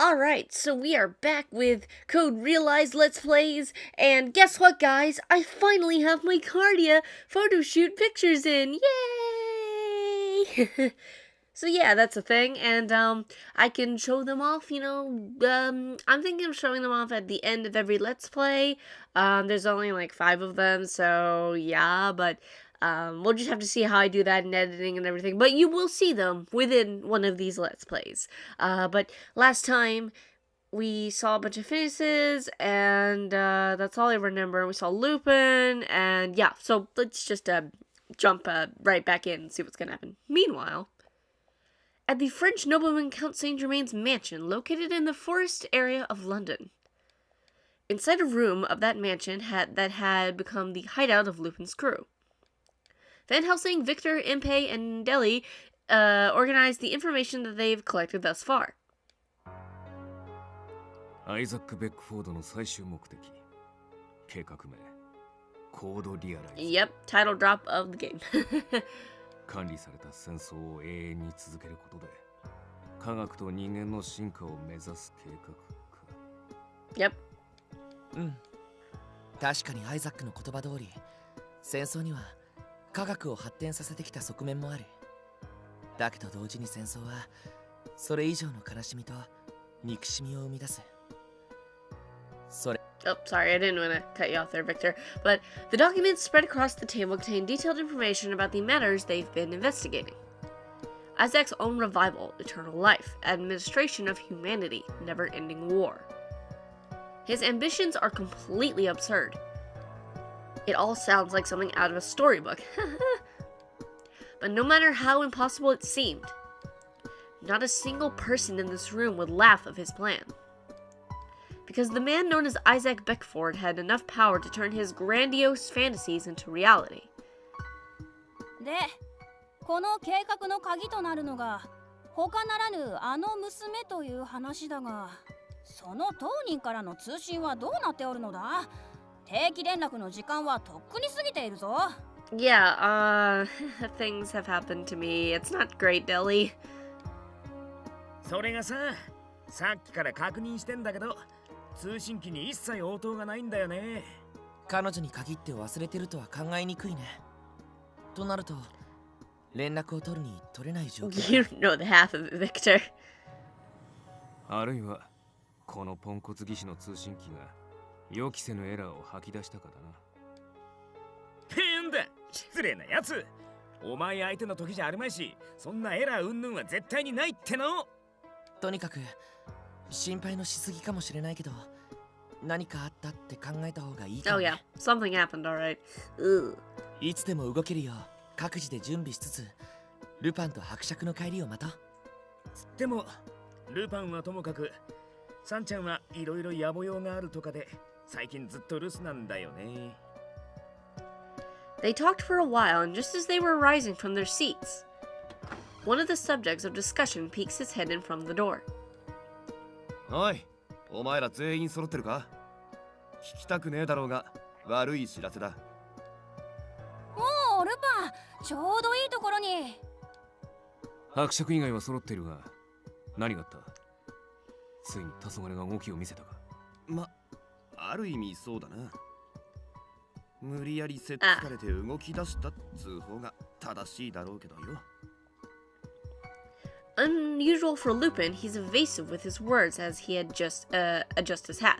Alright, so we are back with Code Realized Let's Plays, and guess what, guys? I finally have my Cardia photo shoot pictures in! Yay! So yeah, that's a thing, and I can show them off, I'm thinking of showing them off at the end of every Let's Play. There's only like 5 of them, so yeah, but we'll just have to see how I do that in editing and everything. But you will see them within one of these Let's Plays. But last time, we saw a bunch of Finises, and that's all I remember. We saw Lupin, and yeah, so let's just jump right back in and see what's going to happen. Meanwhile, at the French nobleman Count Saint-Germain's mansion, located in the forest area of London. Inside a room of that mansion that had become the hideout of Lupin's crew. Van Helsing, Victor, Impey, and Deli organized the information that they've collected thus far. Isaac Beckfordの最終目的。計画名。コードリアライズ。Yep, title drop of the game. 管理された戦争を永遠に続けることで、科学と人間の進化を目指す計画か。Yep. 確かにアイザックの言葉通り、戦争には科学を発展させてきた側面もある。だけど同時に戦争はそれ以上の悲しみと憎しみを生み出す。Oh, sorry, I didn't want to cut you off there, Victor. But the documents spread across the table contain detailed information about the matters they've been investigating. Isaac's own revival, eternal life, administration of humanity, never-ending war. His ambitions are completely absurd. It all sounds like something out of a storybook. But no matter how impossible it seemed, not a single person in this room would laugh of his plan. Because the man known as Isaac Beckford had enough power to turn his grandiose fantasies into reality. で、この計画の鍵となるのが他ならぬあの娘という話だが、その当人からの通信はどうなっておるのだ？定期連絡の時間はとっくに過ぎているぞ。Yeah, things have happened to me. It's not great, Deli. それがさっきから確認してんだけど、通信機に一切応答がないんだよね。彼女に限って忘れてるとは考えにくいね。となると、連絡を取るに取れない状況。You know the half of it, Victor. あるいは、このポンコツ技師の通信機が予期せぬエラーを吐き出したかだな。変だ、失礼なやつ。お前相手の時じゃあるまいし、そんなエラー云々は絶対にないっての。とにかく心配のしすぎかもしれないけど、何かあったって考えた方がいいかも、ね。Oh yeah, something happened, alright. Ugh. いつでも動けるよう各自で準備しつつ、ルパンと伯爵の帰りを待とう。でもルパンはともかく、サンちゃんはいろいろ野暮用があるとかで、最近ずっと留守なんだよね。They talked for a while, and just as they were rising from their seats, one of the subjects of discussion peeks his head in from the door. おい、お前ら全員揃ってるか？聞きたくねえだろうが、悪い知らせだ。おお、ルパン、ちょうどいいところに。伯爵以外は揃っているが、何があった？ついに黄昏が動きを見せたか？ある意味そうだな。無理やりせっつかれて動き出した通報が正しいだろうけどよ。Unusual for Lupin, he's evasive with his words as he had just adjust his hat.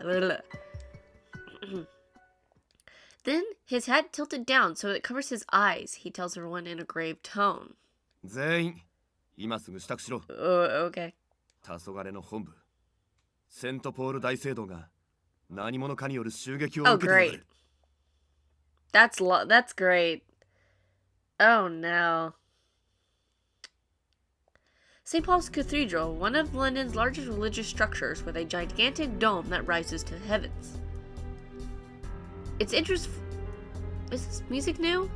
Then his hat tilted down so it covers his eyes. He tells everyone in a grave tone. 全員、今すぐ支度しろ。Okay. 黄昏の本部、セントポール大聖堂が何者かによる襲撃を受けている。That's great. Oh no. St. Paul's Cathedral, one of London's largest religious structures with a gigantic dome that rises to the heavens. Its interest... Is this music new?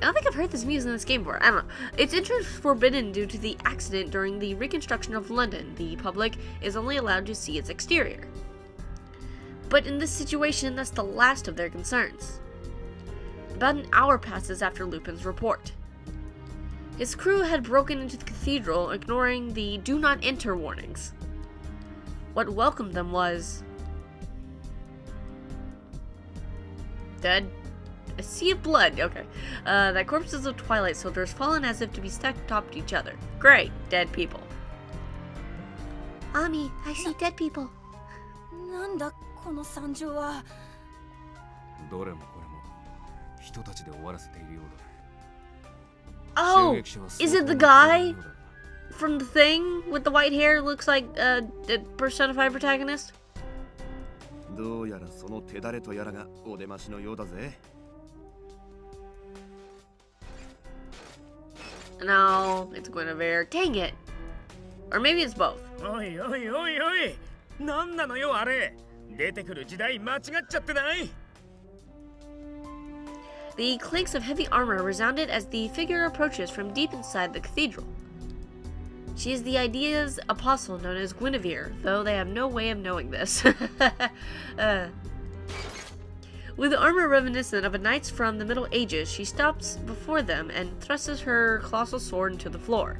I don't think I've heard this music in this game before. I don't know. Its interest forbidden due to the accident during the reconstruction of London. The public is only allowed to see its exterior. But in this situation, that's the last of their concerns. About an hour passes after Lupin's report. His crew had broken into the cathedral, ignoring the do not enter warnings. What welcomed them was dead. A sea of blood. Okay. That corpses of Twilight soldiers fallen as if to be stacked atop each other. Great. Dead people. Ami, I see dead people. なんだこの惨状は。どれもこれも人たちで終わらせているようだ。 Oh, is it the guy from the thing with the white hair? Looks like the personified protagonist. どうやらその手だれとやらがお出ましのようだぜ。No, it's Guinevere. Dang it. Or maybe it's both. おいおいおいおい、なんなのよあれ。出てくる時代間違っちゃってない？ The clanks of heavy armor resounded as the figure approaches from deep inside the cathedral. She is the idea's apostle known as Guinevere, though they have no way of knowing this. With armor reminiscent of a knight's from the Middle Ages, she stops before them and thrusts her colossal sword into the floor.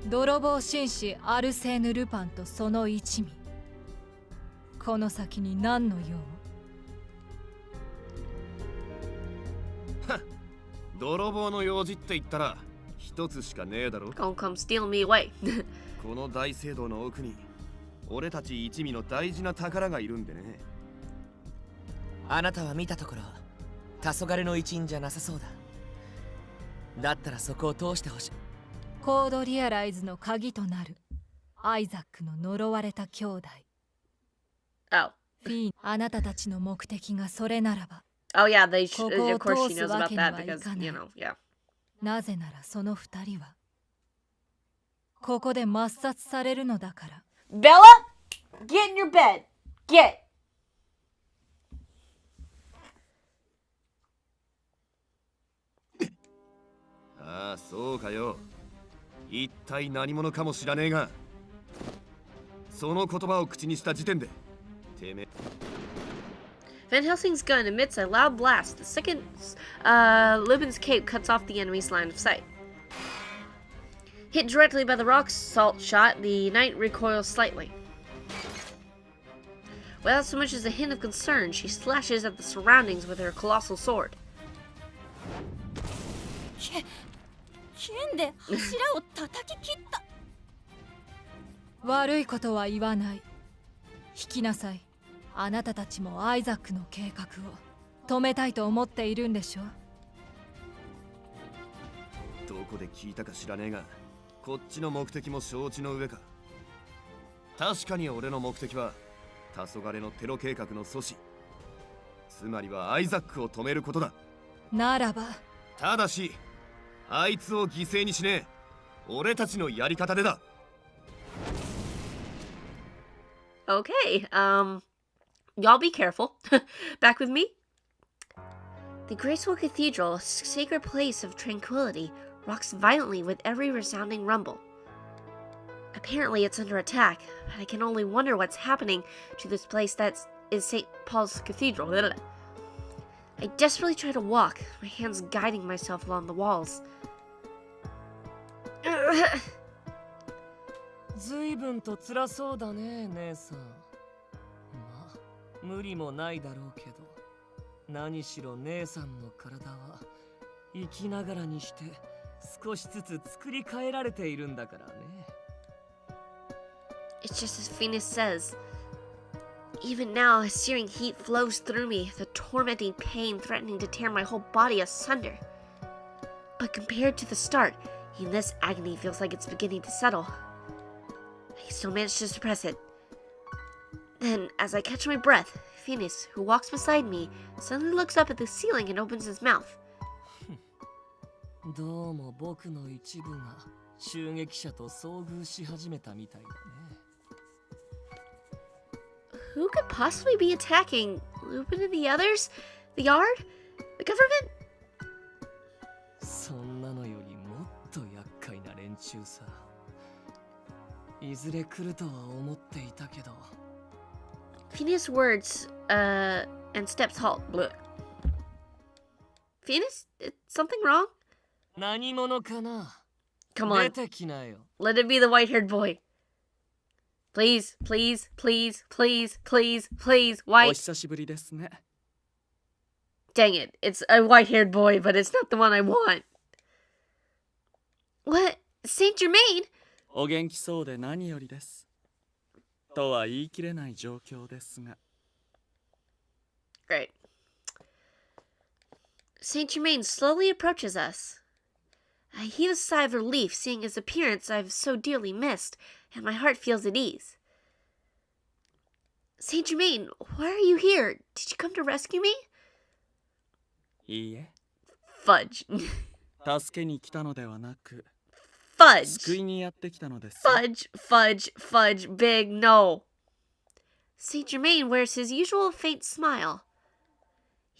泥棒紳士アルセーヌ・ルパンとその一味。この先に何の用？泥棒の用事って言ったら一つしかねえだろ。 Don't come steal me away. この大聖堂の奥に俺たち一味の大事な宝がいるんでね。あなたは見たところ黄昏の一員じゃなさそうだ。だったらそこを通してほしい。コードリアライズの鍵となるアイザックの呪われた兄弟。 Oh. フィーン、あなたたちの目的がそれならば。 Oh yeah, they of course she knows ここを通すわ about けに that はい because, かない。 you know, yeah. なぜならその二人はここで抹殺されるのだから。 Bella, get in your bed. Get. ああ、そうかよ。一体何者かも知らねえが、その言葉を口にした時点で、てめえ。 Van Helsing's gun emits a loud blast. The second Lubin's cape cuts off the enemy's line of sight. Hit directly by the rock salt shot, the knight recoils slightly. Without so much as a hint of concern, she slashes at the surroundings with her colossal sword. 剣で柱を叩き切った。悪いことは言わない。引きなさい。あなたたちもアイザックの計画を止めたいと思っているんでしょ。どこで聞いたか知らねえが、こっちの目的も承知の上か。確かに俺の目的は黄昏のテロ計画の阻止、つまりはアイザックを止めることだ。ならばただしあいつを犠牲にしねえ。俺たちのやり方でだ。 Okay, y'all be careful. Back with me. The graceful cathedral, a sacred place of tranquility, rocks violently with every resounding rumble. Apparently it's under attack, but I can only wonder what's happening to this place that is St. Paul's Cathedral. I desperately try to walk, my hands guiding myself along the walls. ずいぶんと辛そうだね、姉さん。まあ、無理もないだろうけど、何しろ姉さんの体は生きながらにして少しずつ作り変えられているんだからね。It's just as Finis says. Even now, a searing heat flows through me, the tormenting pain threatening to tear my whole body asunder. But compared to the start, even this agony feels like it's beginning to settle. I can still manage to suppress it. Then, as I catch my breath, Finis, who walks beside me, suddenly looks up at the ceiling and opens his mouth. どうも僕の一部が襲撃者と遭遇し始めたみたいだね。Who could possibly be attacking? Lupin and the others? The yard? The government? そんなのよりもっと厄介な連中さ。いずれ来るとは思っていたけど。Finis' words, and steps halt. Blech. Finis? Is something wrong? 何者かな？ Come on. 出てきなよ。 Let it be the white-haired boy. Please, please, please, please, please, please, お white. 久しぶりですね。 Dang it, it's a white-haired boy, but it's not the one I want. What? Saint Germain? お元気そうで何よりです。とは言い切れない状況ですが。 Great. Saint Germain slowly approaches us. I heave a sigh of relief seeing his appearance I've so dearly missed, and my heart feels at ease. Saint Germain, why are you here? Did you come to rescue me? いいえ、 Fudge. 助けに来たのではなく、 Fudge. 救いにやってきたのです。 Fudge, fudge, fudge, big no. Saint Germain wears his usual faint smile,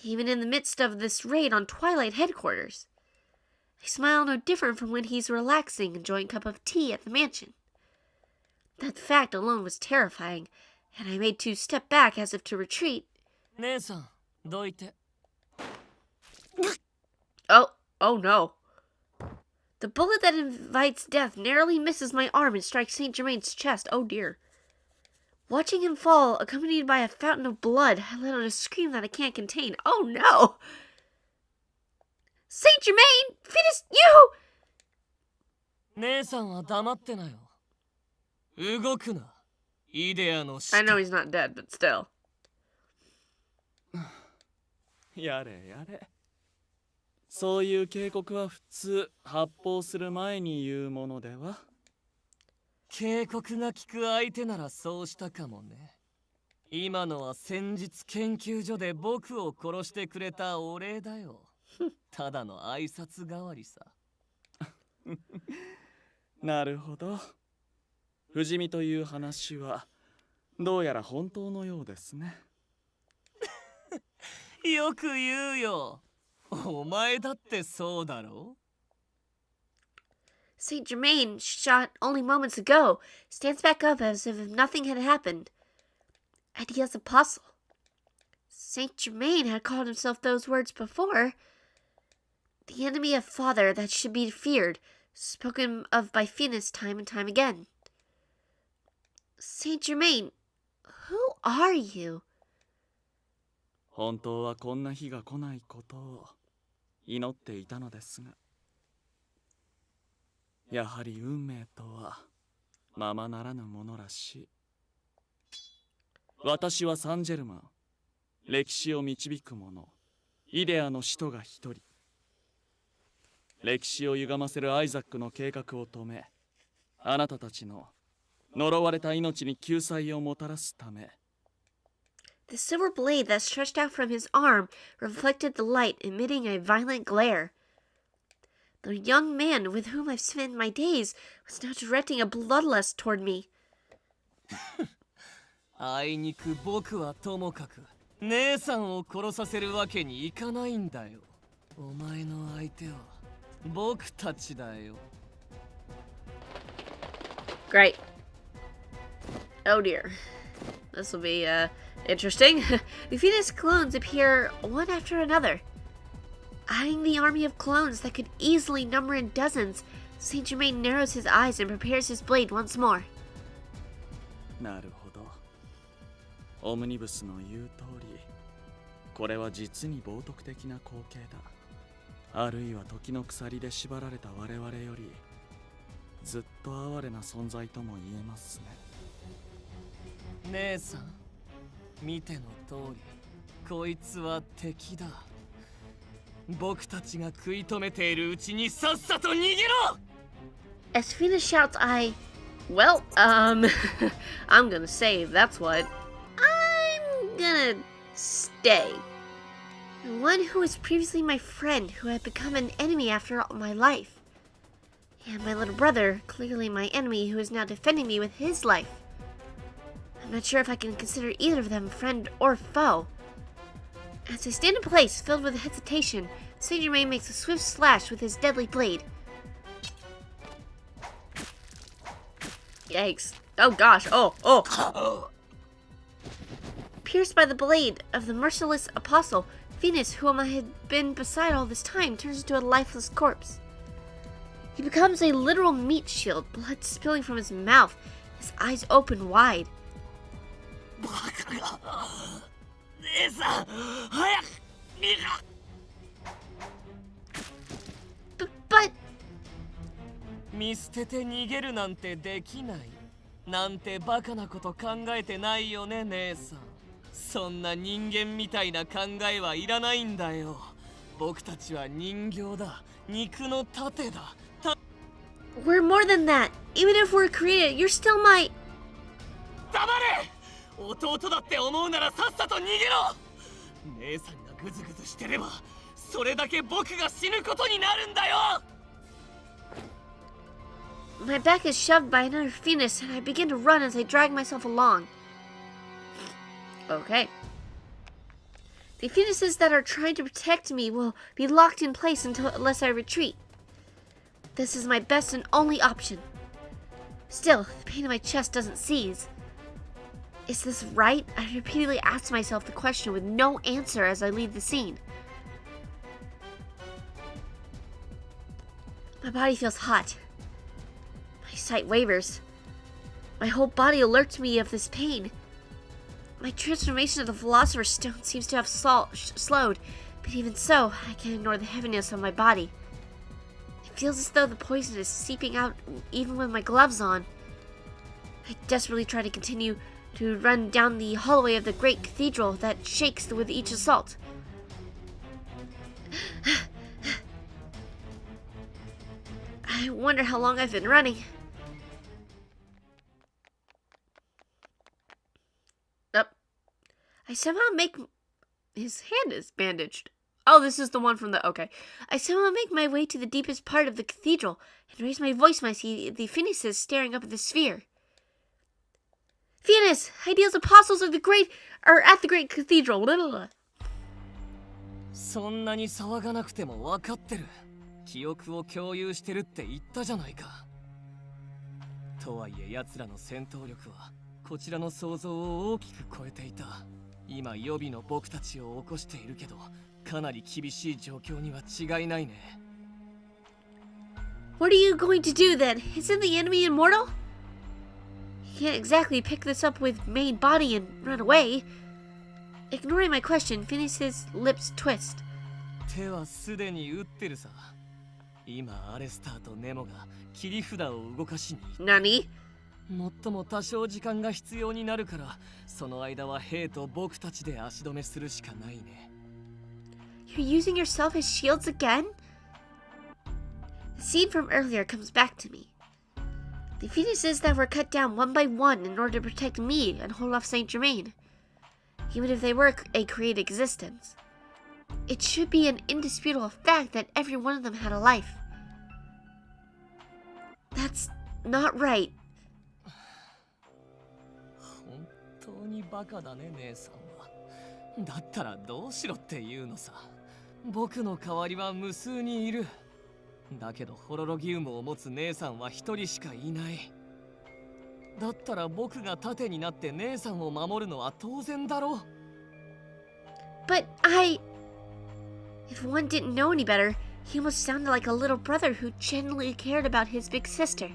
even in the midst of this raid on Twilight headquarters. A smile no different from when he's relaxing, enjoying a cup of tea at the mansion. That fact alone was terrifying, and I made to step back as if to retreat. 姉さん、どいて。 Oh no. The bullet that invites death narrowly misses my arm and strikes Saint Germain's chest. Oh dear. Watching him fall, accompanied by a fountain of blood, I let out a scream that I can't contain. Oh no! Saint Germain! Finis, you! 姉さんは黙ってなよ。動くな。イデアの使徒。 I know he's not dead, but still. やれやれ。そういう警告は普通発砲する前に言うものでは。警告が効く相手ならそうしたかもね。今のは先日研究所で僕を殺してくれたお礼だよ。ただの挨拶代わりさ。なるほど。不死身という話はどうやら本当のようですね。よく言うよ。お前だってそうだろ。 Saint Germain, shot only moments ago, stands back up as if nothing had happened. Idea's apostle. Saint Germain had called himself those words before. The enemy of father that should be feared, spoken of by Finis time and time again. Saint Germain, who are you? 本当はこんな日が来ないことを祈っていたのですが。やはり運命とはままならぬものらしい。私はサンジェルマン、歴史を導く者、イデアの使徒が一人。歴史を歪ませるアイザックの計画を止め、あなたたちの呪われた命に救済をもたらすため。 The silver blade that stretched out from his arm reflected the light, emitting a violent glare. The young man with whom I've spent my days was now directing a bloodlust toward me. あいにく僕はともかく姉さんを殺させるわけにいかないんだよ。お前の相手は僕たちだよ。 Great. Oh dear. This will be, interesting. The Finis clones appear one after another. Eyeing the army of clones that could easily number in dozens, Saint Germain narrows his eyes and prepares his blade once more. なるほど。オムニブスの言う通り、これは実に冒涜的な光景だ。あるいは時の鎖で縛られた我々よりずっと哀れな存在とも言えますね。姉さん、見ての通り、こいつは敵だ。僕たちが食い止めているうちにさっさと逃げろ！ As Finis shouts, Well, I'm gonna save, that's what. I'm gonna stay. The one who was previously my friend, who had become an enemy after all my life. And my little brother, clearly my enemy, who is now defending me with his life. I'm not sure if I can consider either of them friend or foe. As I stand in place, filled with hesitation, Saint Germain makes a swift slash with his deadly blade. Yikes. Oh gosh, oh! Pierced by the blade of the merciless apostle, Finis, whom I had been beside all this time, turns into a lifeless corpse. He becomes a literal meat shield, blood spilling from his mouth, his eyes open wide. バカが姉さん早く逃げろ But 見捨てて逃げるなんてできないなんてバカなこと考えてないよね姉さんそんな人間みたいな考えはいらないんだよ僕たちは人形だ肉の盾だ we're more than that. Even if we're created, you're still my... 黙れ弟だって思うならさっさと逃げろ姉さんがグズグズしてればそれだけ僕が死ぬことになるんだよ My back is shoved by another Finis, and I begin to run as I drag myself along. Okay. The Finises that are trying to protect me will be locked in place unless I retreat. This is my best and only option. Still, the pain in my chest doesn't cease. Is this right? I repeatedly ask myself the question with no answer as I leave the scene. My body feels hot. My sight wavers. My whole body alerts me of this pain. My transformation of the Philosopher's Stone seems to have slowed, but even so, I can't ignore the heaviness of my body. It feels as though the poison is seeping out even with my gloves on. I desperately try to continue to run down the hallway of the great cathedral that shakes with each assault. I wonder how long I've been running. I somehow make... His hand is bandaged. Oh, this is the one from the... Okay. I somehow make my way to the deepest part of the cathedral and raise my voice when I see the Finises staring up at the sphere. Finis! Ideals apostles of the great... are at the great cathedral. Blah, blah, blah. そんなに騒がなくても分かってる記憶を共有してるって言ったじゃないかとはいえ奴らの戦闘力はこちらの想像を大きく超えていた今予備の僕たちを起こしているけどかなり厳しい状況には違いないね What are you going to do then? Isn't the enemy immortal? You can't exactly pick this up with main body and run away. Ignoring my question, Finis's lips twist. 手はすでに打ってるさ今アレスターとネモが切り札を動かしに Nani? もっとも多少時間が必要になるからその間は兵と僕たちで足止めするしかないね You're using yourself as shields again? The scene from earlier comes back to me. The Finises that were cut down one by one in order to protect me and hold off Saint Germain. Even if they were a created existence. It should be an indisputable fact that every one of them had a life. That's not right. 本当にバカだね姉さんはだったらどうしろって言うのさ僕の代わりは無数にいるだけどホロロギウムを持つ姉さんは一人しかいないだったら僕が盾になって姉さんを守るのは当然だろ But If one didn't know any better, he almost sounded like a little brother who genuinely cared about his big sister.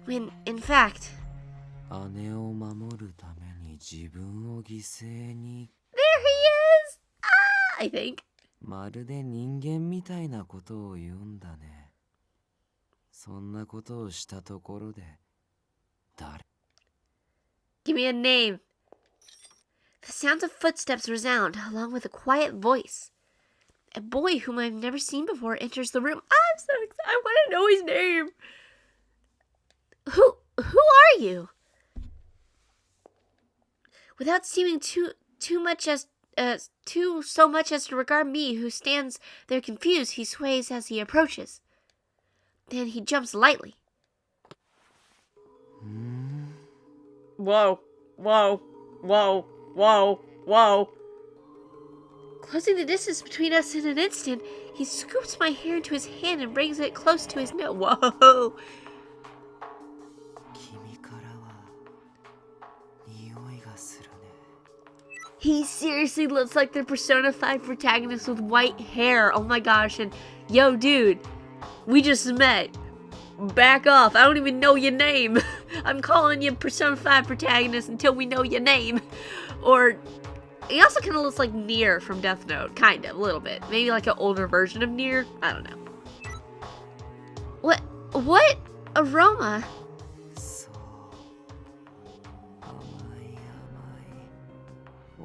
When, in fact... 姉を守るために自分を犠牲に There he is! I think. まるで人間みたいなことを言うんだねそんなことをしたところで誰 Give me a name. The sound of footsteps resound, along with a quiet voice. A boy whom I've never seen before enters the room. I'm so excited. I want to know his name. Who are you? Without seeming so much as to regard me, who stands there confused, he sways as he approaches. Then he jumps lightly. Whoa, whoa, whoa, whoa, whoa. Closing the distance between us in an instant, he scoops my hair into his hand and brings it close to his nose. Whoa! 君からは匂いがするね He seriously looks like the Persona 5 protagonist with white hair. Oh my gosh, and yo dude, we just met. back off. I don't even know your name. I'm calling you Persona 5 protagonist until we know your name. Or, he also kind of looks like Nier from Death Note. Kind of, a little bit. Maybe like an older version of Nier. I don't know. What aroma? そう甘い甘い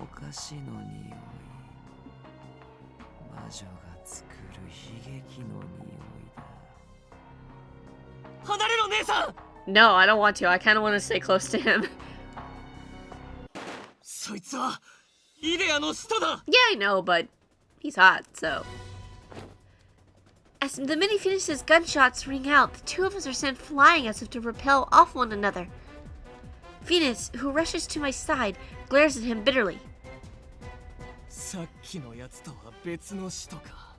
お菓子の匂い魔女が作る悲劇の匂いだ離れろ姉さん No, I don't want to. I kind of want to stay close to him. そいつはイデアの使徒だ Yeah, I know, but he's hot, so. As the mini Finis' gunshots ring out, the two of us are sent flying as if to repel off one another. Finis, who rushes to my side, glares at him bitterly. さっきのやつとは別の使徒か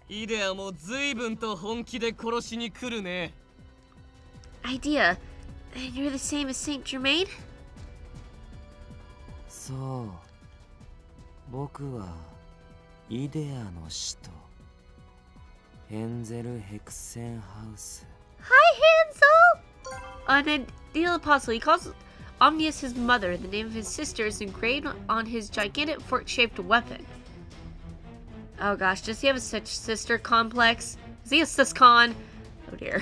イデアも随分と本気で殺しに来るね Idea, and you're the same as Saint Germain? そう僕はイデアの使徒ヘンゼル・ヘクセンハウス Hi, Hansel! An ideal apostle, he calls Omnius his mother. The name of his sister is engraved on his gigantic fork-shaped weapon. Oh gosh, does he have a such sister complex? Is he a siscon? Oh dear.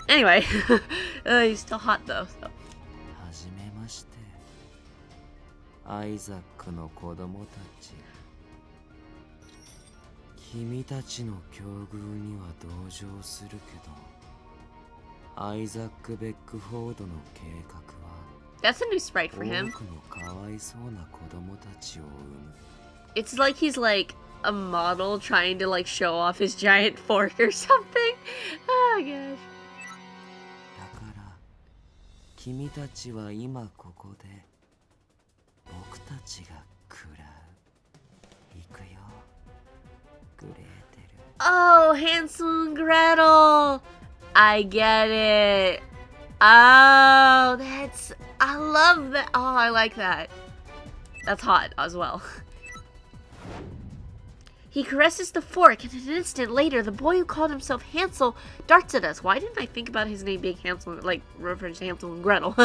Anyway, he's still hot though. So. はじめましてアイザックの子供たち君たちの境遇には同情するけどアイザック・ベックフォードの計画は That's a new sprite for 多 him. くのかわいそうな子供たちを産む It's like he's like a model trying to like show off his giant fork or something. Oh gosh. だから君たちは今ここで僕たちが食らう行くよグレーテル Oh, Hansel and Gretel. I get it. Oh, I love that. Oh, I like that. That's hot as well. He caresses the fork, and an instant later, the boy who called himself Hansel darts at us. Why didn't I think about his name being Hansel, like reference to Hansel and Gretel?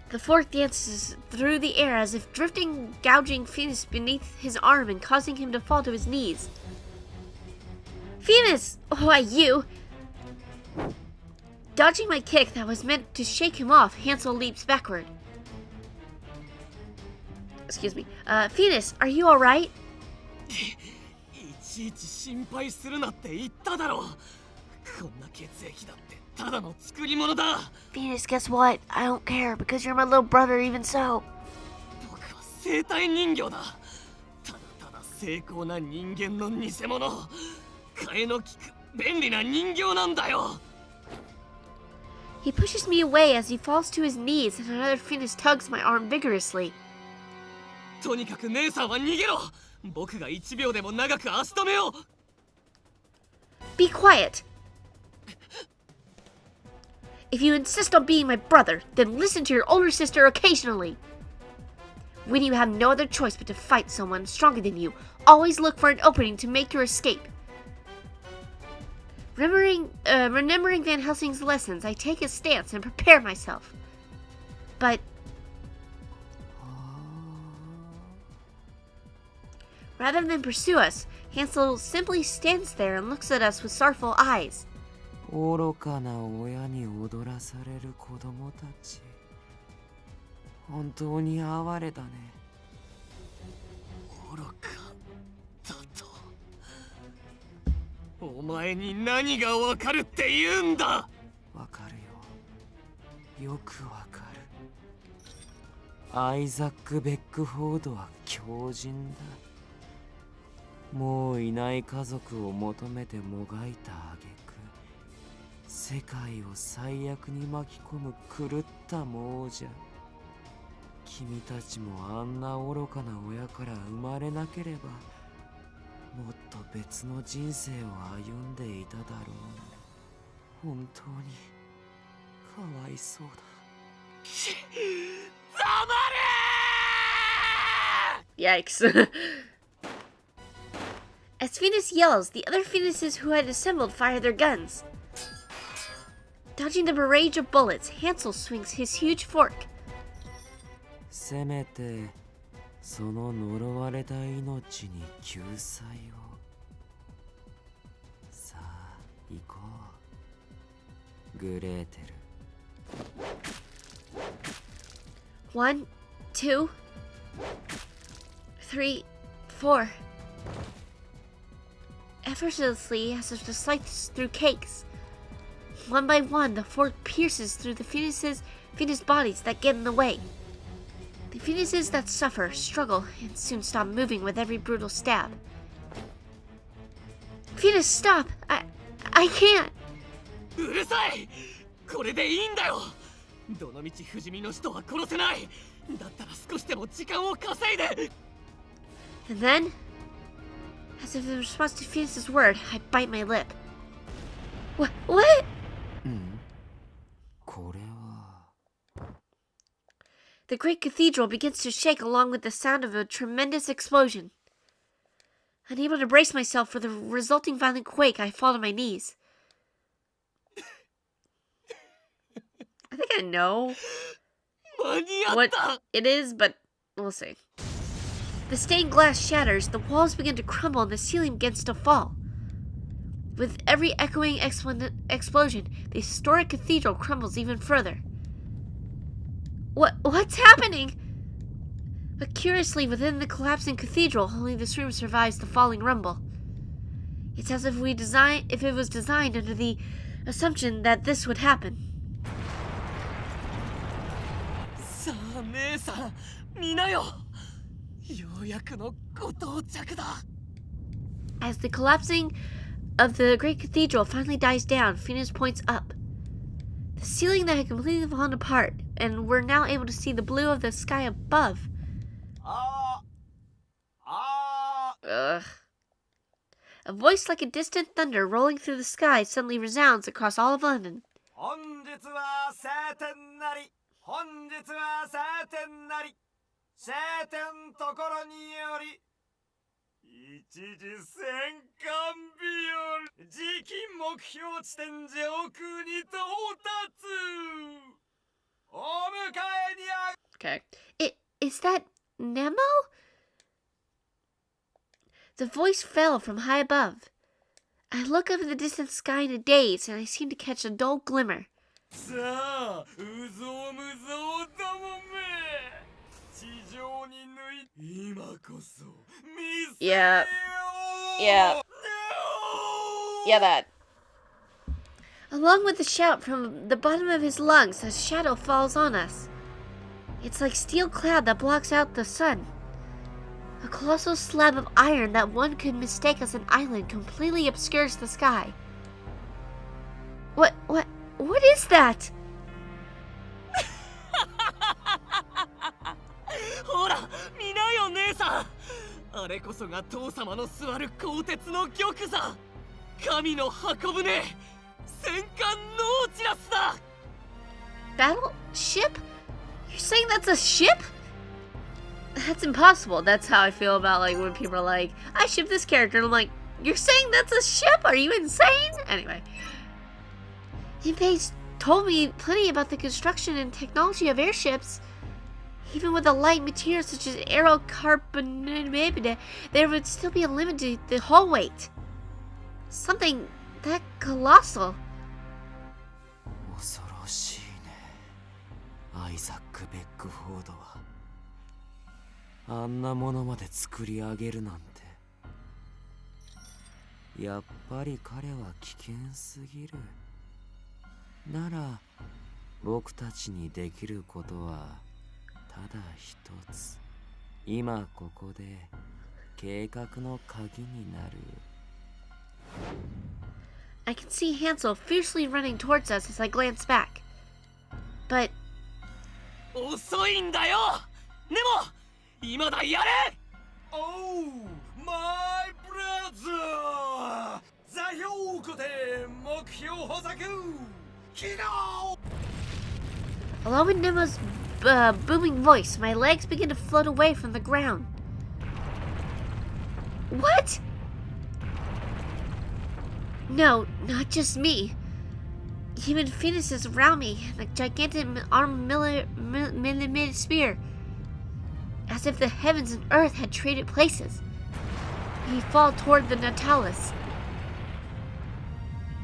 The fork dances through the air as if drifting, gouging Finis beneath his arm and causing him to fall to his knees. Finis! Why, you! Dodging my kick that was meant to shake him off, Hansel leaps backward. Excuse me. Finis, are you alright? いちいち心配するなって言っただろこんな血液だってただの作り物だ Finis, guess what? I don't care because you're my little brother even so. 僕は生体人形だただただ精巧な人間の偽物替えの利く便利な人形なんだよ He pushes me away as he falls to his knees and another Finis tugs my arm vigorously. とにかく姉さんは逃げろ僕が1秒でも長く足止めを Be quiet! If you insist on being my brother, then listen to your older sister occasionally. When you have no other choice but to fight someone stronger than you, always look for an opening to make your escape. Remembering Van Helsing's lessons, I take a stance and prepare myself. But rather than pursue us, Hansel simply stands there and looks at us with sorrowful eyes. 愚かな親に踊らされる子供たち本当に哀れだね愚かだとお前に何がわかるって言うんだわかるよよくわかるアイザック・ベックフォードは強靭だもういない家族を求めてもがいた挙句世界を最悪に巻き込む狂った亡者君たちもあんな愚かな親から生まれなければもっと別の人生を歩んでいただろう本当にかわいそうだ黙れ Yikes. As Finis yells, the other Finises who had assembled fire their guns. Dodging the barrage of bullets, Hansel swings his huge fork. せめてその呪われた命に救済を。さあ行こうグレーテル。1, 2, 3, 4. Effortlessly, as if to slice through cakes. One by one, the fork pierces through the Finis bodies that get in the way. The Finises that suffer, struggle, and soon stop moving with every brutal stab. Finis, stop! I can't! うるさい。これでいいんだよ。どのみち不死身の人は殺せない。だったら少しでも時間を稼いで。 And then, as if in response to Finis' word, I bite my lip. What? これは。 The great cathedral begins to shake along with the sound of a tremendous explosion. Unable to brace myself for the resulting violent quake, I fall to my knees. I think I know what it is, but we'll see. The stained glass shatters, the walls begin to crumble, and the ceiling begins to fall. With every echoing explosion, the historic cathedral crumbles even further. What's happening? But curiously, within the collapsing cathedral, only this room survives the falling rumble. It's as if it was designed under the assumption that this would happen. さあ姉さん、見なよ。ようやくのご到着だ。 As the collapsing of the great cathedral finally dies down, Finis points up. The ceiling that had completely fallen apart, and we're now able to see the blue of the sky above. Ugh. A voice like a distant thunder rolling through the sky suddenly resounds across all of London. 本日は晴天なり、本日は晴天なり、晴天ところにより、一時戦艦日より、次期目標地点上空に到達。お迎えにあ。 Okay. Is that Nemo? The voice fell from high above. I look up at the distant sky in a daze, and I seem to catch a dull glimmer. さあ、うぞうむぞうどもめ、地上に抜い、今こそ見せよう。 Yeah, that. Along with the shout from the bottom of his lungs, a shadow falls on us. It's like steel cloud that blocks out the sun. A colossal slab of iron that one could mistake as an island completely obscures the sky. What is that? ほら、見なよ姉さん。あれこそが父様の座る鋼鉄の玉座。神の箱舟、戦艦ノーチラスだ。 Battleship? You're saying that's a ship? That's impossible. That's how I feel about like when people are like, I ship this character, and I'm like, you're saying that's a ship? Are you insane? Anyway. Impei's told me plenty about the construction and technology of airships. Even with a light material such as aerocarbon, there would still be a limit to the hull weight. Something that colossal. 恐ろしいね。アイザック・ベックフォードは。あんなものまで作り上げるなんて。やっぱり彼は危険すぎる。なら僕たちにできることはただ一つ。今ここで計画の鍵になる。I can see Hansel fiercely running towards us as I glance back. But 遅いんだよ。でも今だやれ。おう、マイブラザー。座標固定、目標捕捉。起動。 along with Nemo's booming voice, my legs begin to float away from the ground. What? No, not just me. Even Finis is around me, like gigantic armed millimeter spear. As if the heavens and earth had traded places. He fall toward the Natalis.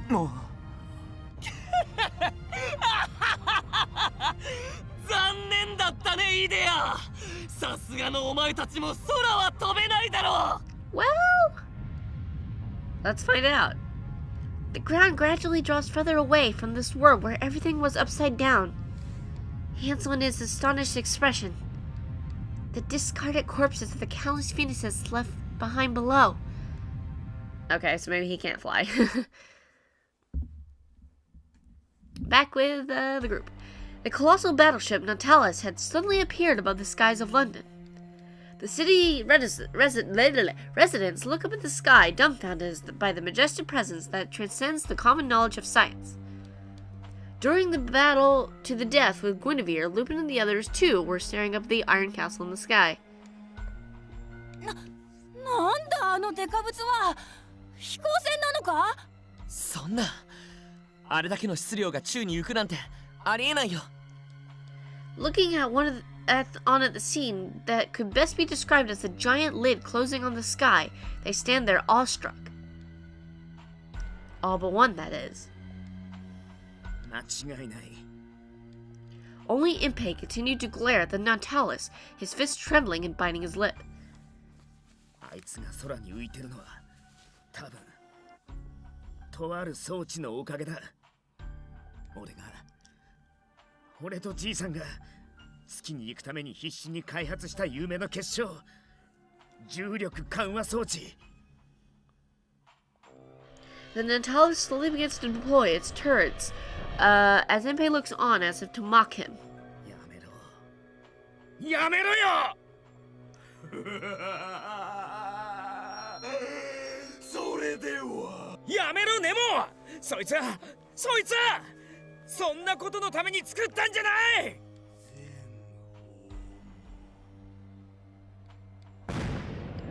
もう残念だったねイデア。さすがのお前たちも空は飛べないだろう。 Well, let's find out. The ground gradually draws further away from this world where everything was upside down. Hands on his astonished expression. The discarded corpses of the countless Fenises left behind below. Okay, so maybe he can't fly. Back with the group. The colossal battleship Natalis had suddenly appeared above the skies of London. The city residents look up at the sky, dumbfounded by the majestic presence that transcends the common knowledge of science. During the battle to the death with Guinevere, Lupin and the others too were staring up at the Iron Castle in the sky. なんだあのデカブツは飛行船なのか？そんなあれだけの質量が宙に浮くなんてありえないよ。 Looking at at the scene that could best be described as a giant lid closing on the sky, they stand there awestruck. All but one, that is. 間違いない。 Only Impei continued to glare at the Natalis, his fist trembling and biting his lip. あいつが空に浮いてるのは多分とある装置のおかげだ。俺とじいさんが月に行くために必死に開発した夢の結晶、重力緩和装置。 The Natalis slowly begins to deploy its turrets, as Impei looks on as if to mock him. やめろ。やめろよ。それではやめろネモ。そいつはそんなことのために作ったんじゃない。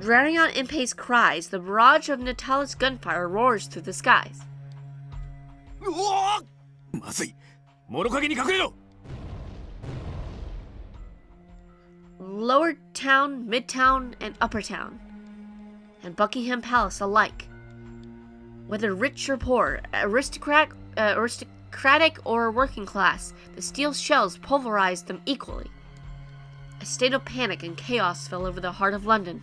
Drowning out Impei's cries, the barrage of Natalis gunfire roars through the skies. うわっ、まずい。物陰に隠れろ。 Lower Town, Midtown, and Upper Town, and Buckingham Palace alike. Whether rich or poor, aristocratic or working class, the steel shells pulverized them equally. A state of panic and chaos fell over the heart of London.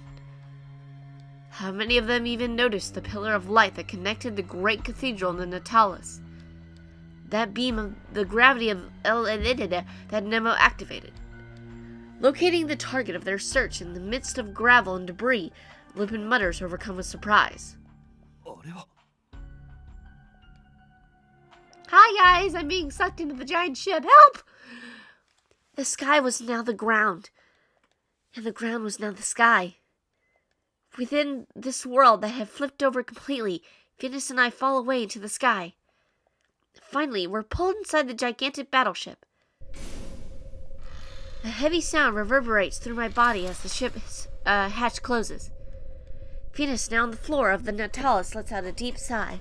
How many of them even noticed the pillar of light that connected the great cathedral and the Natalis? That beam of the gravity of that Nemo activated. Locating the target of their search in the midst of gravel and debris, Lupin mutters, overcome with surprise. Hi guys, I'm being sucked into the giant ship. Help! The sky was now the ground, and the ground was now the sky. Within this world that had flipped over completely, Finis and I fall away into the sky. Finally, we're pulled inside the gigantic battleship. A heavy sound reverberates through my body as the ship's hatch closes. Finis, now on the floor of the Natalis, lets out a deep sigh.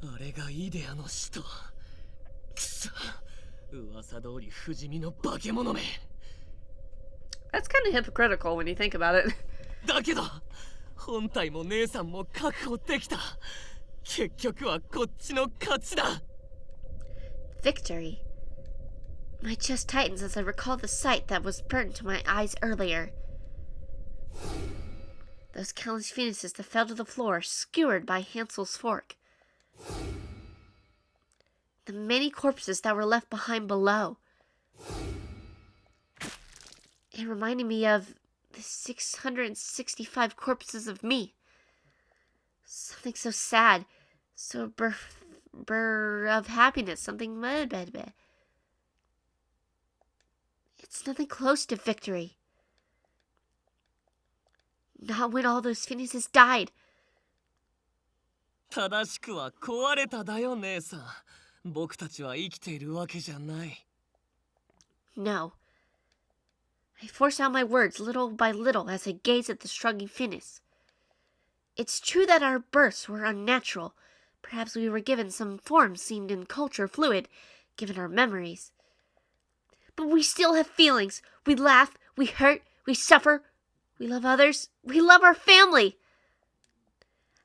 あれがイデアの使徒。くそ、噂通り不死身の化け物め。 That's kind of hypocritical when you think about it. だけど本体も姉さんも確保できた。結局はこっちの勝ちだ。 Victory. My chest tightens as I recall the sight that was burnt to my eyes earlier. Those countless Fenises that fell to the floor, skewered by Hansel's fork. The many corpses that were left behind below. It reminded me of the 665 corpses of me. Something so sad, so burr of happiness, something blah. It's nothing close to victory. Not when all those Fenises died. 正しくは壊れただよ姉さん。僕たちは生きているわけじゃない。 No. I force out my words little by little as I gaze at the struggling Finis. It's true that our births were unnatural. Perhaps we were given some form seemed in culture fluid, given our memories. But we still have feelings. We laugh, we hurt, we suffer. We love others. We love our family.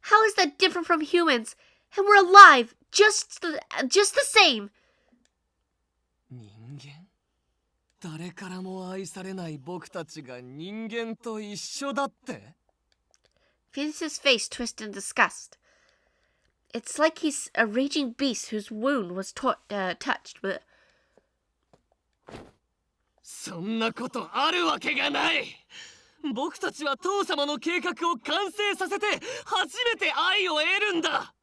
How is that different from humans? And we're alive, just the same. 人間誰からも愛されない僕たちが人間と一緒だって Finis' face twisted in disgust. It's like he's a raging beast whose wound was touched with. そんなことあるわけがない。僕たちは父様の計画を完成させて初めて愛を得るんだ。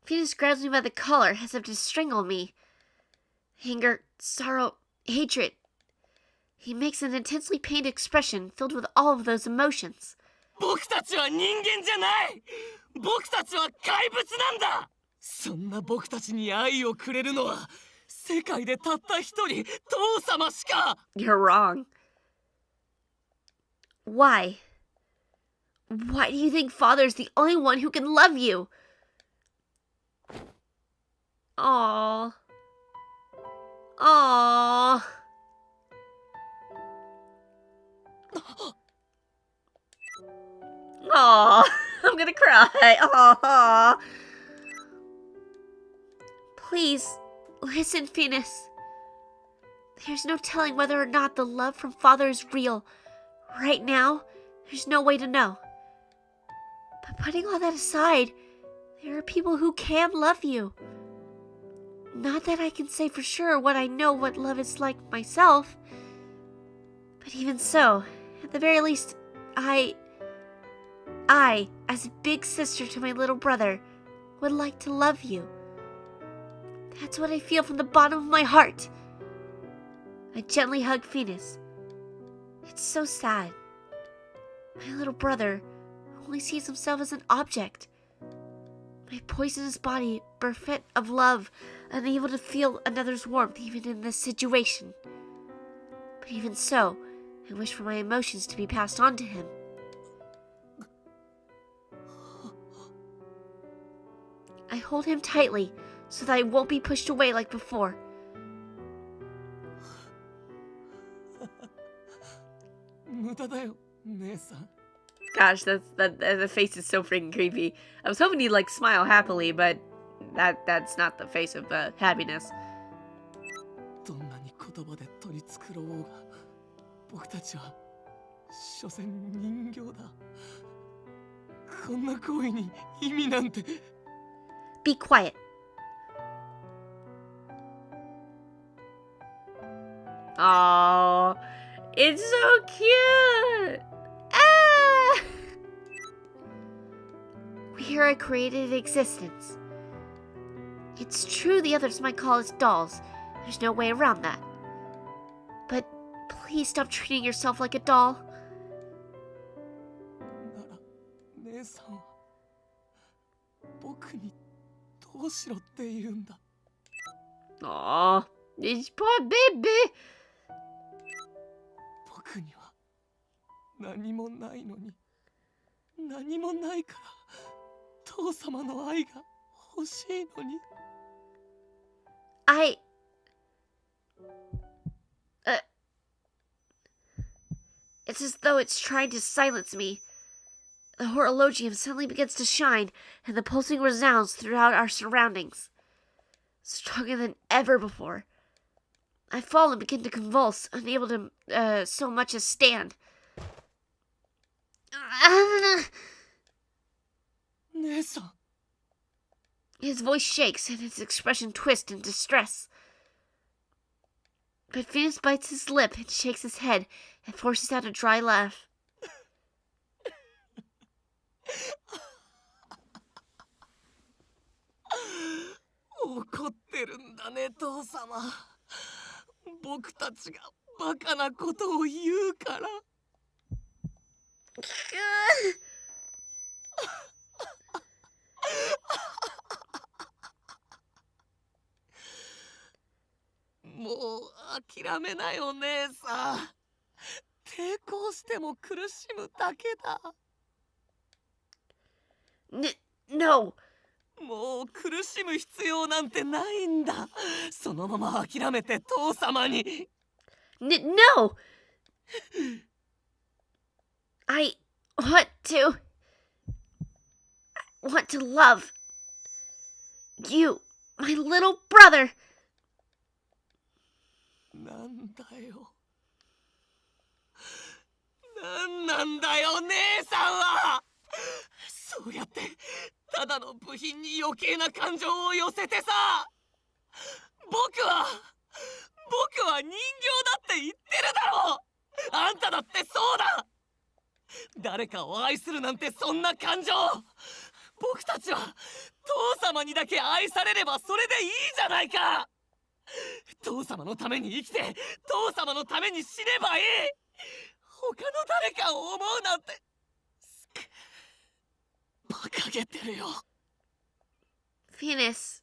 Finis grabs me by the collar as if to strangle me. Anger, sorrow, hatred. He makes an intensely pained expression filled with all of those emotions. 僕たちは人間じゃない。僕たちは怪物なんだ。そんな僕たちに愛をくれるのは世界でたった一人父様しか。 You're wrong. Why? Why do you think Father's the only one who can love you? Aww. Aww. Aww. I'm gonna cry. Aww. Please, listen, Finis. There's no telling whether or not the love from Father is real. Right now, there's no way to know. But putting all that aside, there are people who can love you. Not that I can say for sure what I know what love is like myself. But even so, at the very least, I, as a big sister to my little brother, would like to love you. That's what I feel from the bottom of my heart. I gently hug Finis. It's so sad. My little brother only sees himself as an object. My poisonous body, bereft of love, unable to feel another's warmth even in this situation. But even so, I wish for my emotions to be passed on to him. I hold him tightly so that I won't be pushed away like before. Gosh, the face is so freaking creepy. I was hoping he'd like smile happily, but that's not the face of happiness. どんなに言葉で取り繕おうが、僕たちは所詮人形だ。こんな行為に意味なんて。Be quiet. Oh, it's so cute. Ah! We are a created existence. It's true the others might call us dolls. There's no way around that. But please stop treating yourself like a doll. なら、姉さんは僕にどうしろって言うんだ。Aw, this poor baby. 僕には何もないのに、何もないから父様の愛が欲しいのに。It's as though it's trying to silence me. The horologium suddenly begins to shine, and the pulsing resounds throughout our surroundings. Stronger than ever before. I fall and begin to convulse, unable to so much as stand. 姉さん。 His voice shakes and his expression twists in distress. But Finis bites his lip and shakes his head and forces out a dry laugh. 怒ってるんだね、父様。僕たちがバカなことを言うから。もう諦めなよ、姉さん。抵抗しても苦しむだけだ。No! もう苦しむ必要なんてないんだ。そのまま諦めて父様に。No! I want to love you, my little brother. なんだよ。なんだよ姉さんは。そうやってただの部品に余計な感情を寄せてさ。僕は人形だって言ってるだろう。あんただってそうだ。誰かを愛するなんてそんな感情。僕たちは父様にだけ愛されればそれでいいじゃないか。父様のために生きて父様のために死ねばいい。他の誰かを思うなんて馬鹿げてるよ。 Finis.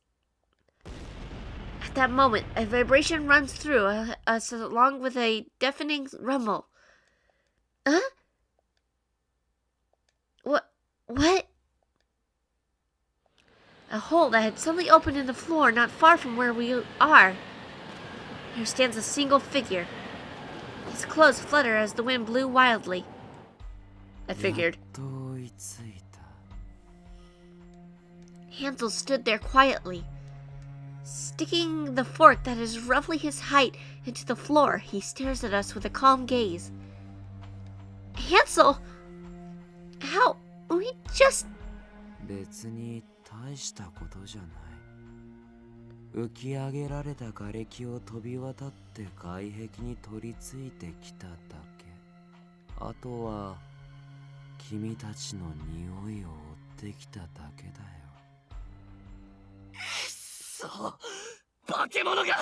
At that moment, a vibration runs through us along with a deafening rumble. Huh? What? A hole that had suddenly opened in the floor not far from where we are. There stands a single figure. His clothes flutter as the wind blew wildly. I figured. Hansel stood there quietly. Sticking the fork that is roughly his height into the floor, he stares at us with a calm gaze. Hansel! How? We just... 別に大したことじゃない。浮き上げられた瓦礫を飛び渡って外壁に取り付いてきただけ。あとは君たちの匂いを追ってきただけだよ。そう、化け物が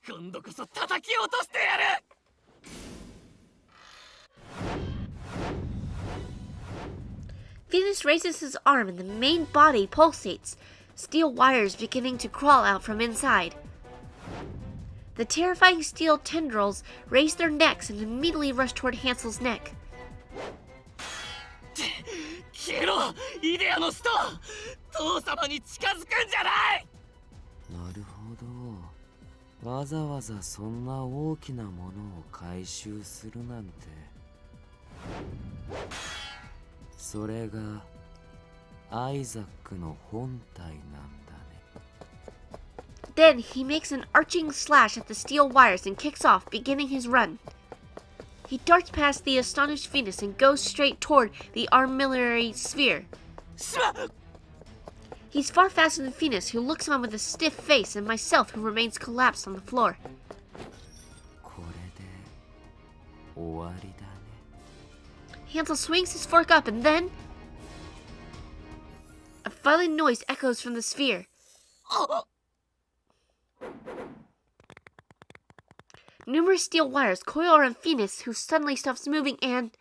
今度こそ叩き落としてやる。Finis raises his arm and the main body pulsates, steel wires beginning to crawl out from inside. The terrifying steel tendrils raise their necks and immediately rush toward Hansel's neck. 消えろ、イデアの使徒。父様に近づくんじゃない。なるほど。わざわざそんな大きなものを回収するなんて。それがアイザックの本体なんだね。Then he makes an arching slash at the steel wires and kicks off, beginning his run. He darts past the astonished Finis and goes straight toward the armillary sphere. He's far faster than Finis, who looks on with a stiff face, and myself, who remains collapsed on the floor. これで終わりだね。Hansel swings his fork up, and then... a violent noise echoes from the sphere. Numerous steel wires coil around Finis, who suddenly stops moving and...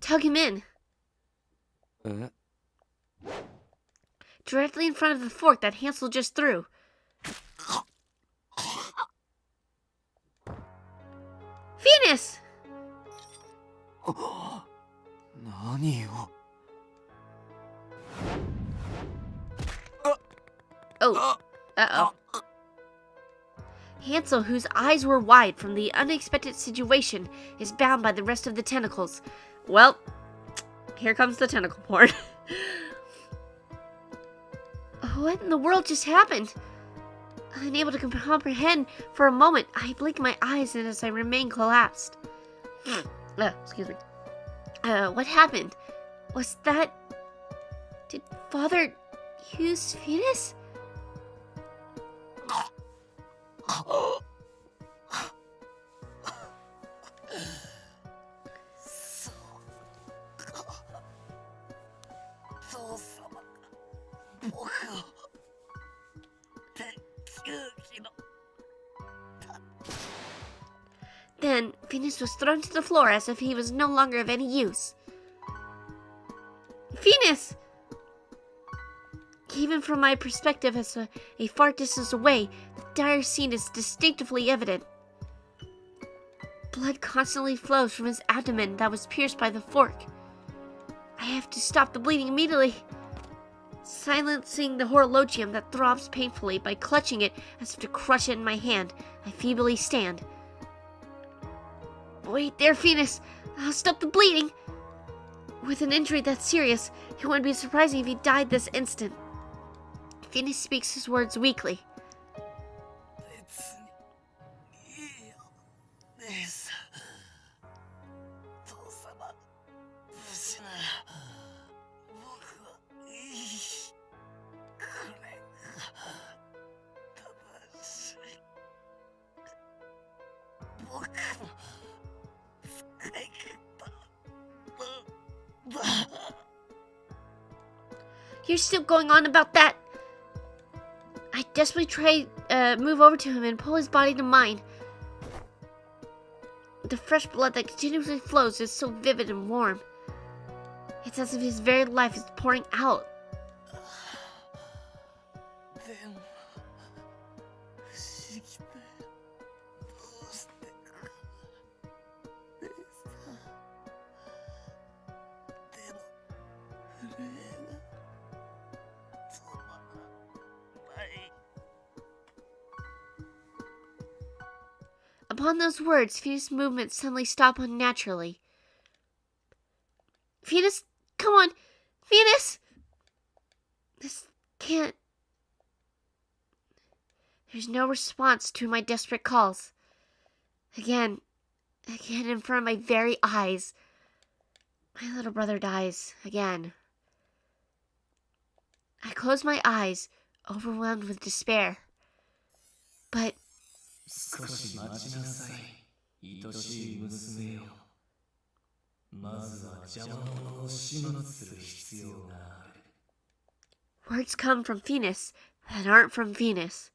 tug him in. Directly in front of the fork that Hansel just threw. Finis! 何を Oh. Uh-oh. Hansel, whose eyes were wide from the unexpected situation, is bound by the rest of the tentacles. Well, here comes the tentacle porn. What in the world just happened? Unable to comprehend for a moment, I blink my eyes and as I remain collapsed. Excuse me. What happened? Was that... Did Father use Finis? Then, Finis was thrown to the floor as if he was no longer of any use. Finis! Even from my perspective as a far distance away, the dire scene is distinctly evident. Blood constantly flows from his abdomen that was pierced by the fork. I have to stop the bleeding immediately. Silencing the horologium that throbs painfully by clutching it as if to crush it in my hand, I feebly stand. Wait there, Finis. I'll stop the bleeding. With an injury that serious, it wouldn't be surprising if he died this instant. Finis speaks his words weakly. 別にいいよ姉さん父様無事なら僕はいいこれが正しい僕の使い方だ You're still going on about that? I desperately try move over to him and pull his body to mine. The fresh blood that continuously flows is so vivid and warm. It's as if his very life is pouring out. でも不思議だよどうしてか姉さん手の震えが止まらない Upon those words, Finis' movements suddenly stop unnaturally. Finis, come on! Finis! This can't... There's no response to my desperate calls. Again in front of my very eyes. My little brother dies again. I close my eyes, overwhelmed with despair. But 少し待ちなさい愛しい娘よまずは邪魔者を始末する必要がある words come from Finis that aren't from Finis.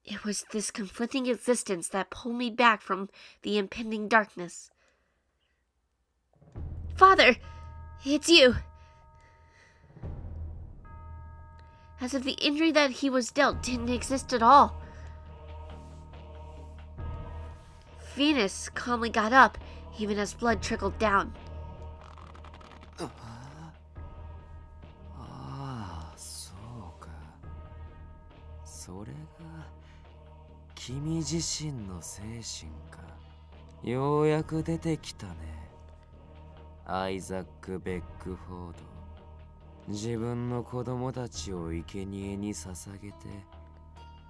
It was this conflicting existence that pulled me back from the impending darkness. Father, it's you. As if the injury that he was dealt didn't exist at all. Finis calmly got up, even as blood trickled down. ああそうかそれが君自身の精神かようやく出てきたねアイザック・ベックフォード自分の子供たちを生贄に捧げて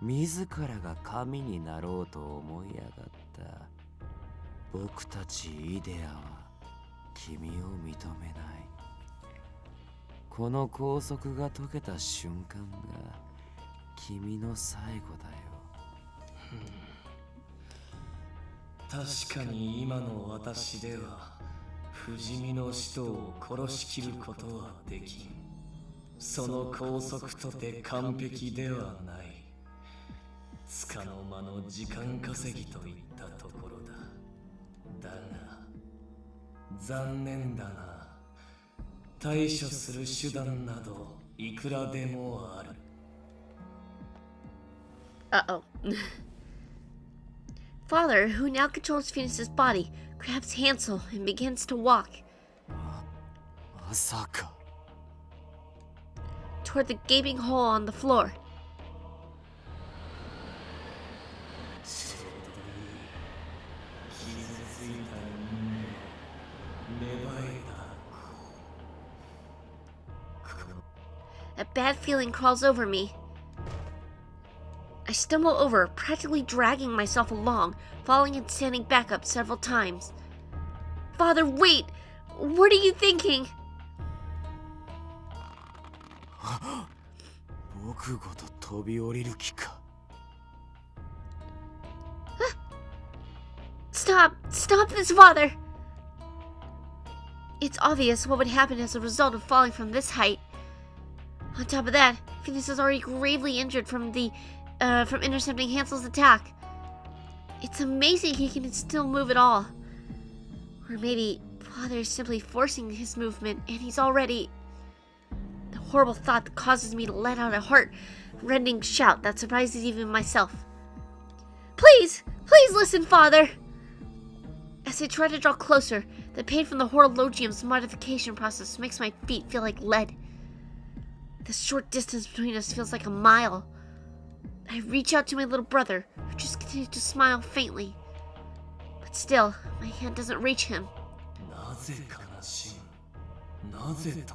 自らが神になろうと思い上がった僕たちイデアは君を認めないこの拘束が解けた瞬間が君の最後だよ確かに今の私では不死身の使徒を殺しきることはできんその拘束とて完璧ではない束の間の時間稼ぎといったところだだが残念だな対処する手段などいくらでもある Uh-oh. Father, who now controls Finis' body, grabs Hansel and begins to walk まさか toward the gaping hole on the floor. 傷ついた人間芽生えた A bad feeling crawls over me. I stumble over, practically dragging myself along, falling and standing back up several times. Father, wait! What are you thinking? 僕ごと飛び降りる気か Stop! Stop this, Father! It's obvious what would happen as a result of falling from this height. On top of that, Finis is already gravely injured from intercepting Hansel's attack. It's amazing he can still move at all. Or maybe Father is simply forcing his movement and he's already... The horrible thought that causes me to let out a heart-rending shout that surprises even myself. Please! Please listen, Father! As I try to draw closer, the pain from the horologium's modification process makes my feet feel like lead. The short distance between us feels like a mile. I reach out to my little brother, who just continues to smile faintly. But still, my hand doesn't reach him. なぜ悲しむ？なぜ止める？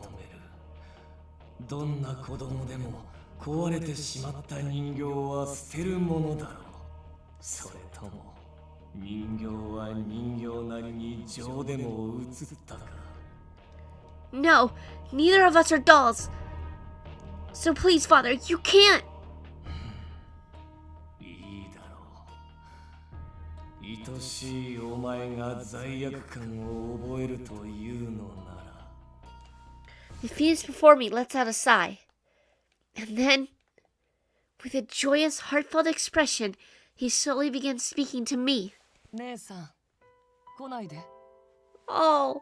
どんな子供でも壊れてしまった人形は捨てるものだろう。それとも人形は人形なりに情でも移ったか。 No, neither of us are dolls. So please, Father, you can't. いいだろう。愛しいお前が罪悪感を覚えるというのなら。 The Finis before me lets out a sigh. And then, with a joyous, heartfelt expression, he slowly begins speaking to me. 姉さん、来ないで。 Oh,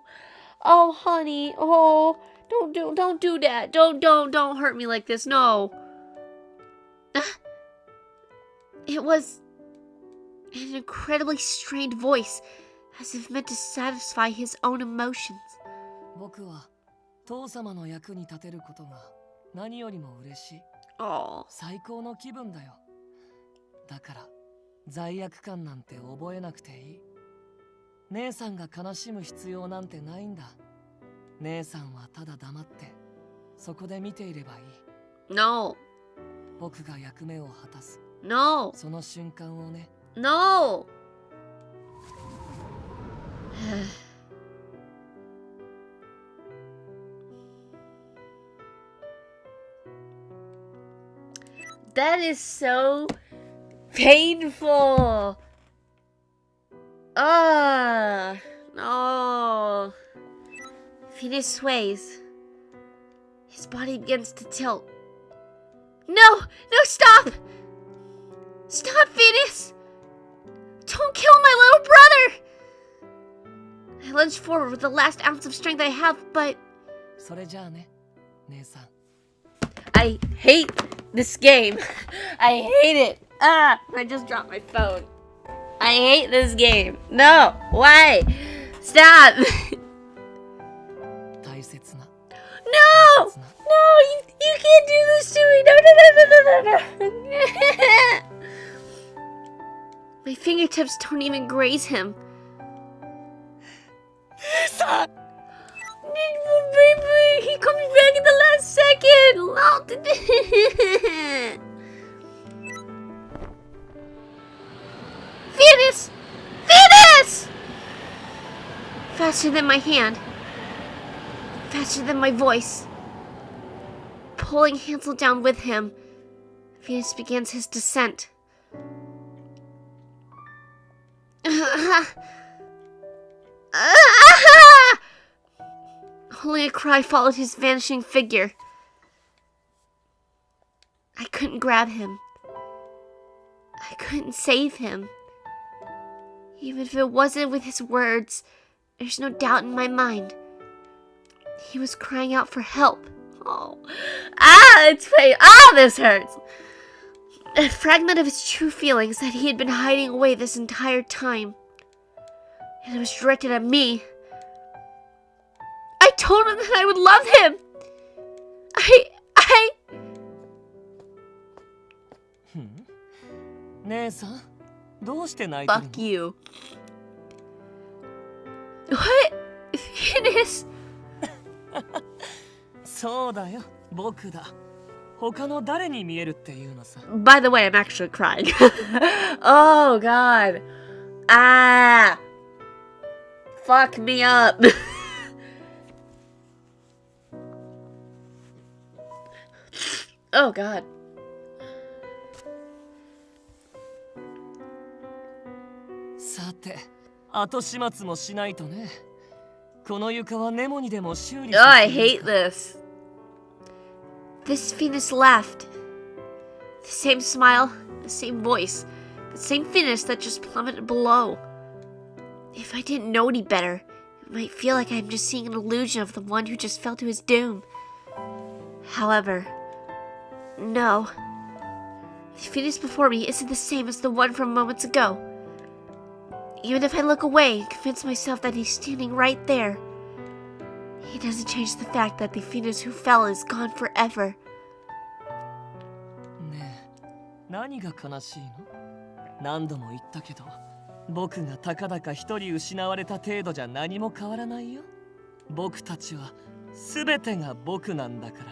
honey, don't do that. Don't hurt me like this. No. It was an incredibly strained voice, as if meant to satisfy his own emotions. 僕は父様の役に立てることが何よりも嬉しい。 Oh. 最高の気分だよ。だから罪悪感なんて覚えなくていい。姉さんが悲しむ必要なんてないんだ。姉さんはただ黙ってそこで見ていればいい。 No. 僕が役目を果たす。 No. その瞬間をね。 No. That is so painful. No. Finis sways. His body begins to tilt. No, stop! Stop, Finis! Don't kill my little brother! I lunge forward with the last ounce of strength I have, but それじゃあね、姉さん。 I hate this game. I hate it. I just dropped my phone. I hate this game. No, why? Stop. 大切な。 No, you can't do this to me. No. My fingertips don't even graze him. Stop. He comes back in the last second. Finis! Faster than my hand. Faster than my voice. Pulling Hansel down with him, Finis begins his descent. Only a cry followed his vanishing figure. I couldn't grab him. I couldn't save him. Even if it wasn't with his words, there's no doubt in my mind. He was crying out for help. Oh. It's pain. This hurts. A fragment of his true feelings that he had been hiding away this entire time. And it was directed at me. I told him that I would love him. I... 姉さん、どうして泣いてるの？ Fuck you. What? Finis? そうだよ、僕だ。他の誰に見えるっていうのさ。 By the way, I'm actually crying. Oh, God. Fuck me up. Oh, God. さて、後始末もしないとね。この床はネモにでも修理 Oh, I hate this. This Finis laughed. The same smile, the same voice, the same Finis that just plummeted below. If I didn't know any better, it might feel like I'm just seeing an illusion of the one who just fell to his doom. However, no. The Finis before me isn't the same as the one from moments ago. Even if I look away and convince myself that he's standing right there, he doesn't change the fact that the Finis who fell is gone forever. ねえ、何が悲しいの？何度も言ったけど、僕がたかだか一人失われた程度じゃ何も変わらないよ。僕たちは全てが僕なんだから。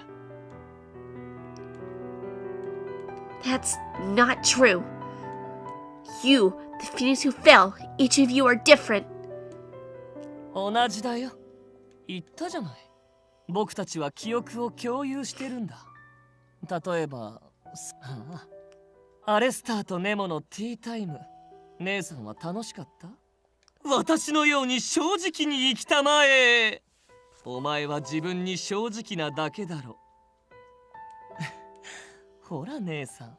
That's not true. You, the Finis who fell, each of you are different. 同じだよ。言ったじゃない。僕たちは記憶を共有してるんだ。例えば、アレスターとネモのティータイム。姉さんは楽しかった？私のように正直に生きたまえ。お前は自分に正直なだけだろ。ほら姉さん、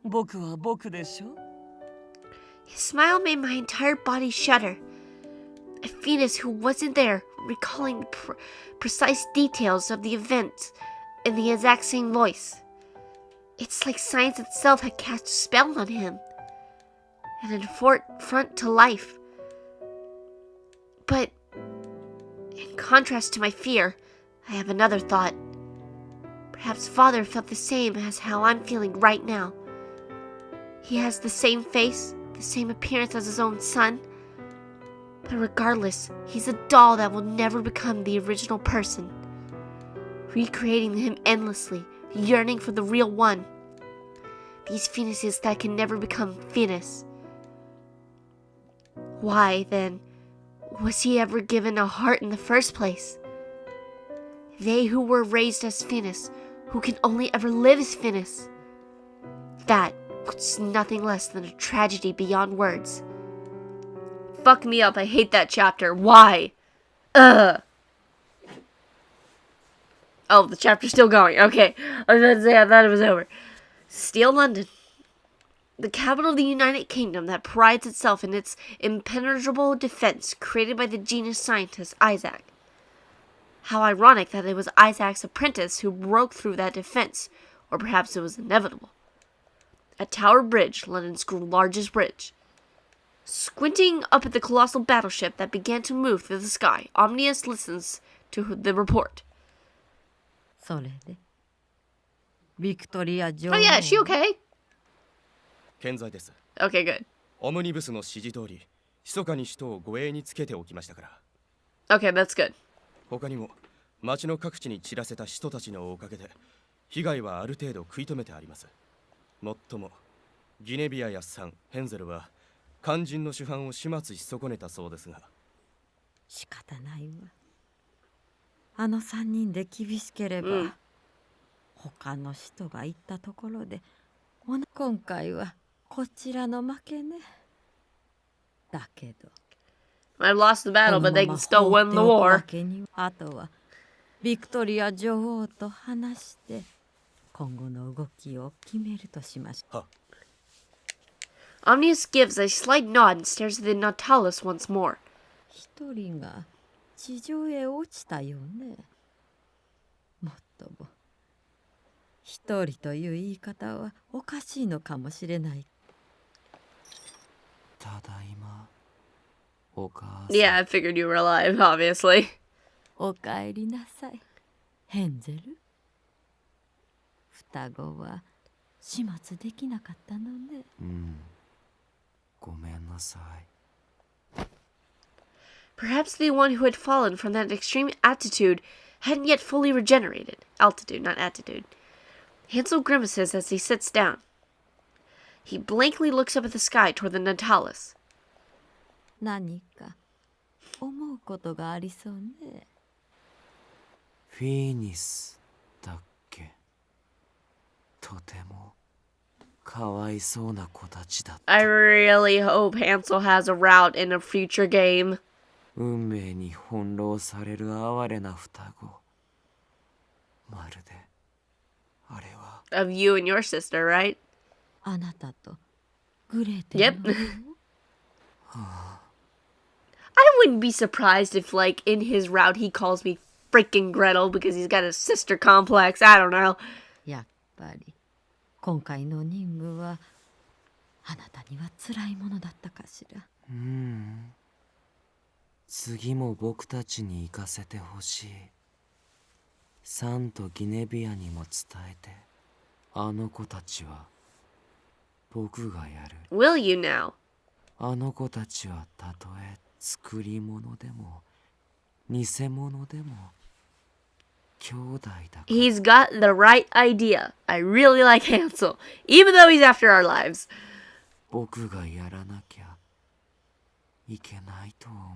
僕は僕でしょ。His smile made my entire body shudder. A Finis who wasn't there, recalling the precise details of the event in the exact same voice. It's like science itself had cast a spell on him, and an affront to life. But, in contrast to my fear, I have another thought. Perhaps Father felt the same as how I'm feeling right now. He has the same face, the same appearance as his own son. But regardless, he's a doll that will never become the original person. Recreating him endlessly, yearning for the real one. These Finises that can never become Finis. Why, then, was he ever given a heart in the first place? They who were raised as Finis, who can only ever live as Finis. That was nothing less than a tragedy beyond words. Fuck me up, I hate that chapter. Why? Ugh. Oh, the chapter's still going. Okay. I was about to say, I thought it was over. Steel London. The capital of the United Kingdom that prides itself in its impenetrable defense created by the genius scientist Isaac. How ironic that it was Isaac's apprentice who broke through that defense, or perhaps it was inevitable. At Tower Bridge, London's largest bridge. Squinting up at the colossal battleship that began to move through the sky, Omnius listens to the report. それでビクトリア女王 Oh yeah, is she okay? 健在です。 Okay, good. オムニブスの指示通り、密かに首都を護衛につけておきましたから。Okay, that's good. 他にも町の各地に散らせた人たちのおかげで被害はある程度食い止めてあります。もっともギネビアやサン・ヘンゼルは肝心の主犯を始末し損ねたそうですが。仕方ないわ。あの3人で厳しければ、他の人が行ったところで今回はこちらの負けね。だけど I've lost the battle, but they can still win the war. あとはビクトリア女王と話して今後の動きを決めるとしましょう。Omnius gives a slight nod and stares at the Nautilus once more. 一人が地上へ落ちたよね。もっとも一人という言い方はおかしいのかもしれない。ただいま、お母さん。Yeah, I figured you were alive, obviously. おかえりなさい、ヘンゼル。双子は始末できなかったのね。ごめんなさい。Perhaps the one who had fallen from that extreme attitude hadn't yet fully regenerated. Altitude, not attitude. Hansel grimaces as he sits down. He blankly looks up at the sky toward the Nautilus. 何か思うことがありそうね。フィニスだっけ。とてもかわいそうな子たちだった。I really hope Hansel has a route in a future game. 運命に翻弄される哀れな双子。まるであれは。Of you and your sister, right? あなたとグレーテル Yep. I wouldn't be surprised if, like, in his route he calls me freaking Gretel because he's got a sister complex. I don't know. やっぱり今回の任務はあなたには辛いものだったかしら。次も僕たちに行かせてほしい。サンとギネビアにも伝えて。あの子たちは僕がやる。 Will you now? あの子たちはたとえ作り物でも偽物でも兄弟だから。 He's got the right idea. I really like Hansel, even though he's after our lives. 僕がやらなきゃいけないと思う。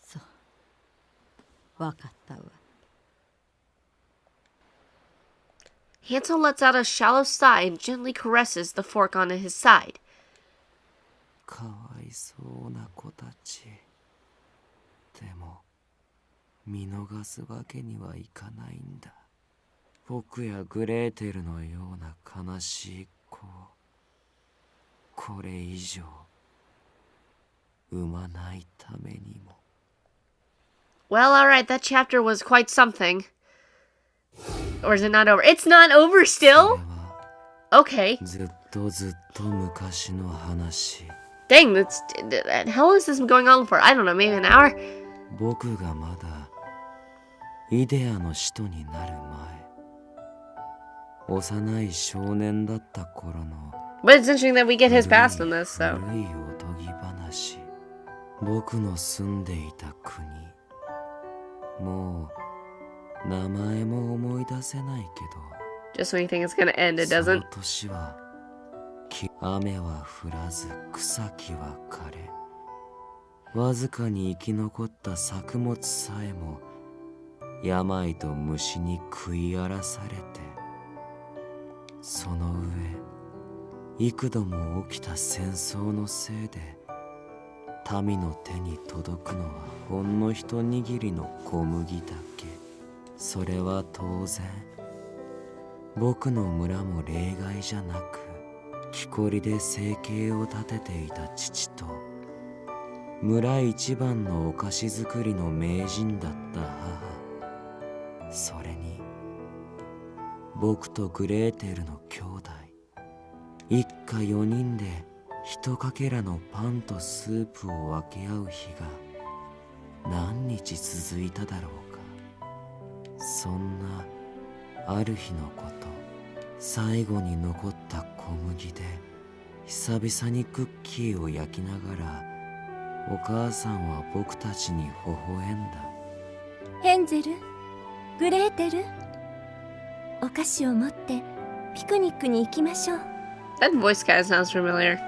そうわかったわ。Hansel lets out a shallow sigh and gently caresses the fork on his side. かわいそうな子たち。でも見逃すわけにはいかないんだ。僕やグレーテルのような悲しい子をこれ以上産まないためにも。 Well, alright, that chapter was quite something. Or is it not over? It's not over それ still? は Okay. ずっとずっと昔の話。 Dang, how long is this going on for? I don't know, maybe an hour? 僕がまだイデアの使徒になる前、幼い少年だった頃の But it's interesting that we get his past in this, so. 古いおとぎ話。僕の住んでいた国、もう名前も思い出せないけど、 Just when you think it's gonna end, it その doesn't. 年は雨は降らず草木は枯れ、わずかに生き残った作物さえも病と虫に食い荒らされて、その上幾度も起きた戦争のせいで民の手に届くのはほんの一握りの小麦だけ。それは当然僕の村も例外じゃなく、木こりで生計を立てていた父と村一番のお菓子作りの名人だった母、それに僕とグレーテルの兄弟、一家4人で一かけらのパンとスープを分け合う日が何日続いただろうか。そんなある日のこと、最後に残った小麦で久々にクッキーを焼きながら、お母さんは僕たちに微笑んだ。ヘンゼル、グレーテル、お菓子を持ってピクニックに行きましょう。 That voice kind of sounds familiar.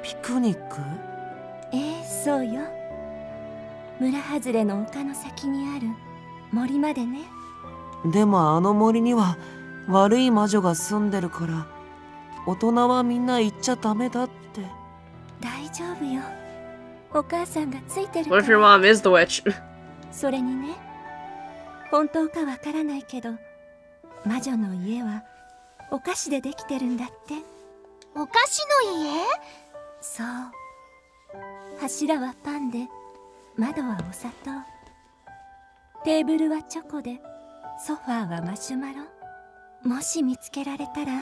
ピクニック？そうよ。村外れの丘の先にある森までね。でもあの森には悪い魔女が住んでるから、大人はみんな行っちゃダメだって。大丈夫よ。お母さんがついてる What か if your ら。 mom is the witch? それにね、本当かわからないけど、魔女の家はお菓子でできてるんだって。お菓子の家？そう。柱はパンで、窓はお砂糖。テーブルはチョコで、ソファーはマシュマロ。もし見つけられたら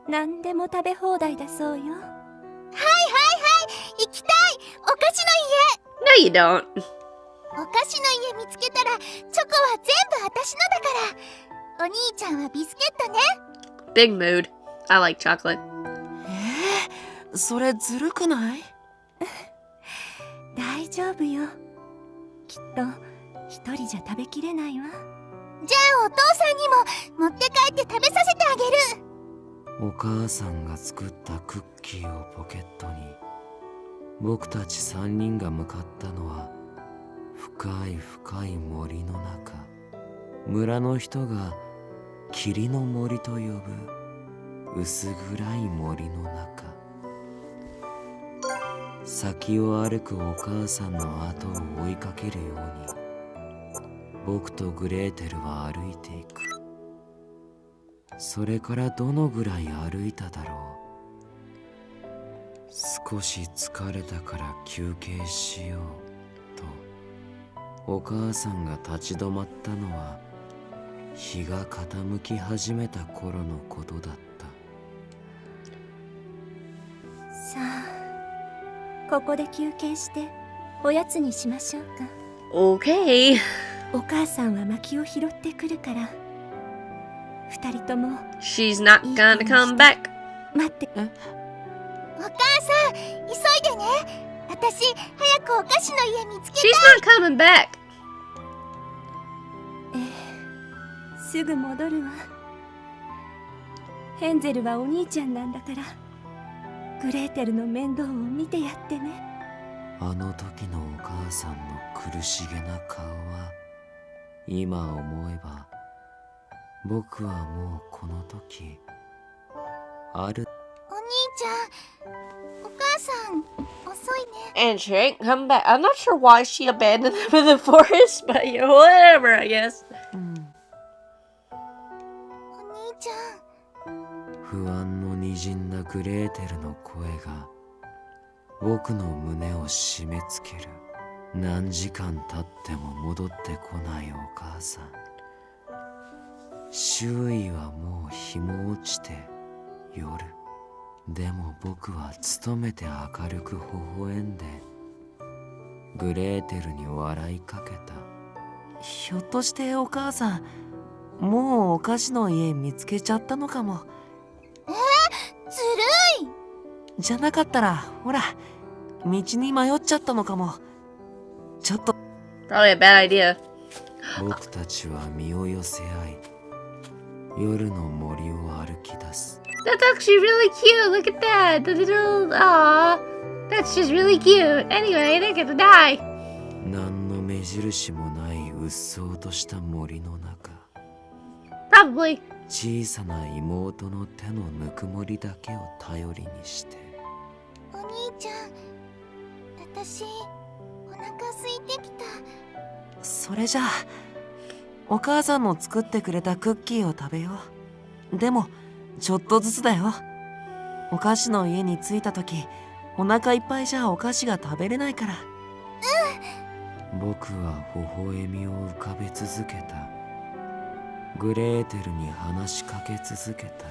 何でも食べ放題だそうよ。はいはいはい、行きたい。お菓子 No, you don't. の家。お菓子の家見つけたらチョコは全部私のだから。お兄ちゃんはビスケットね。 Big mood. I like chocolate. それずるくない？大丈夫よ。きっと一人じゃ食べきれないわ。じゃあお父さんにも持って帰って食べさせてあげる。お母さんが作ったクッキーをポケットに、僕たち3人が向かったのは深い深い森の中。村の人が霧の森と呼ぶ薄暗い森の中。先を歩くお母さんの後を追いかけるように、僕とグレーテルは歩いていく。それからどのぐらい歩いただろう。少し疲れたから休憩しようと、お母さんが立ち止まったのは日が傾き始めた頃のことだった。さあ、ここで休憩しておやつにしましょうか。 Okay. お母さんは薪を拾ってくるから二人とも She's not gonna come back. 待って。お母さん急いでね。私早くお菓子の家見つけ She's たい。 not coming back. すぐ戻るわ。ヘンゼルはお兄ちゃんなんだからグレーテルの面倒を見てやってね。あの時のお母さんの苦しげな顔は今思えば僕はもうこの時ある。お兄ちゃん、お母さん遅いね。 And she ain't come back. I'm not sure why she abandoned them in the forest, but you know, whatever, I guess. お兄ちゃん。不安のにじんだグレーテルの声が僕の胸を締め付ける。何時間経っても戻ってこないお母さん。周囲はもう日も落ちて夜。でも僕は努めて明るく微笑んでグレーテルに笑いかけた。ひょっとしてお母さんもうお菓子の家見つけちゃったのかも。ずるい。じゃなかったらほら道に迷っちゃったのかも。ちょっと Probably a bad idea. 僕たちは身を寄せ合い夜の森を歩き出す。 That's actually really cute. Look at that. The little. Aw. That's just really cute. Anyway, they're gonna die. 何の目印もないうっそうとした森の中。 Probably. 小さな妹の手のぬくもりだけを頼りにしてお兄ちゃん、私お腹空いてきた。それじゃあお母さんの作ってくれたクッキーを食べよう。でもちょっとずつだよ。お菓子の家に着いた時お腹いっぱいじゃお菓子が食べれないから。僕は微笑みを浮かべ続けた。グレーテルに話しかけ続けた。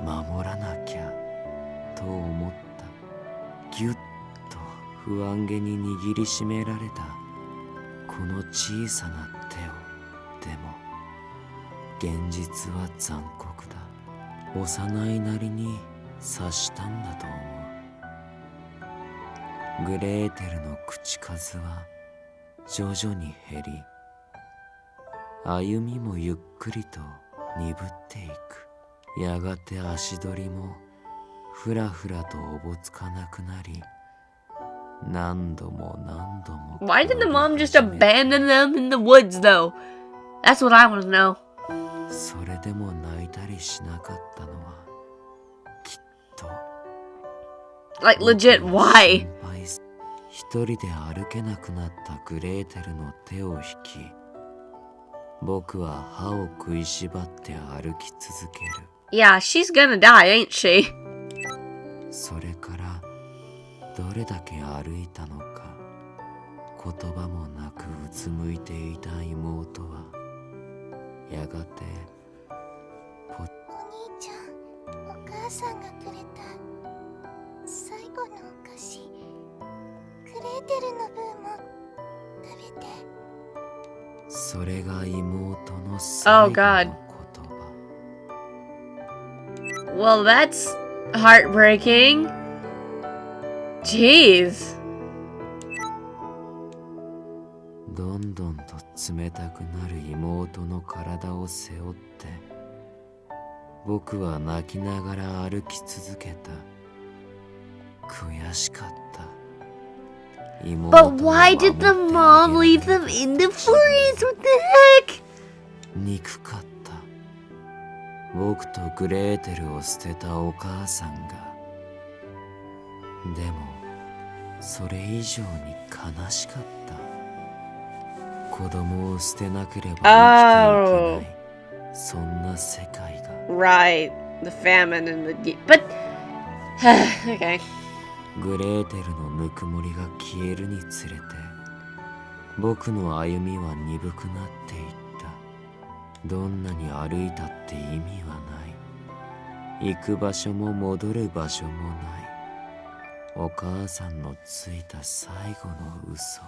守らなきゃと思った。ぎゅっと不安げに握りしめられたこの小さな手を。でも現実は残酷だ。幼いなりに察したんだと思う。グレーテルの口数は徐々に減り歩みもゆっくりと鈍っていく。やがて足取りもふらふらとおぼつかなくなり何度も何度も。 Why did the mom just abandon them in the woods, though? That's what I want to know. それでも泣いたりしなかったのはきっと Like, legit, why? 一人で歩けなくなったグレーテルの手を引き僕は歯を食いしばって歩き続ける。 Yeah, she's gonna die, ain't she? それからどれだけ歩いたのか言葉もなくうつむいていた妹はやがてお兄ちゃん、お母さんがくれた最後のお菓子、グレーテルの分も食べて。それが妹の最後の言葉。 Well, that's heartbreaking. Jeez. どんどんと冷たくなる妹の体を背負って僕は泣きながら歩き続けた。悔しかった。 But why did the mom leave them in the forest? What the heck? 憎かった。僕とグレーテルを捨てたお母さんが。でもそれ以上に悲しかった。子供を捨てなければ生きていけない。そんな世界が。 Right. The famine and the... But... okay. グレーテルのぬくもりが消えるにつれて僕の歩みは鈍くなっていった。どんなに歩いたって意味はない。行く場所も戻る場所もない。お母さんのついた最後の嘘。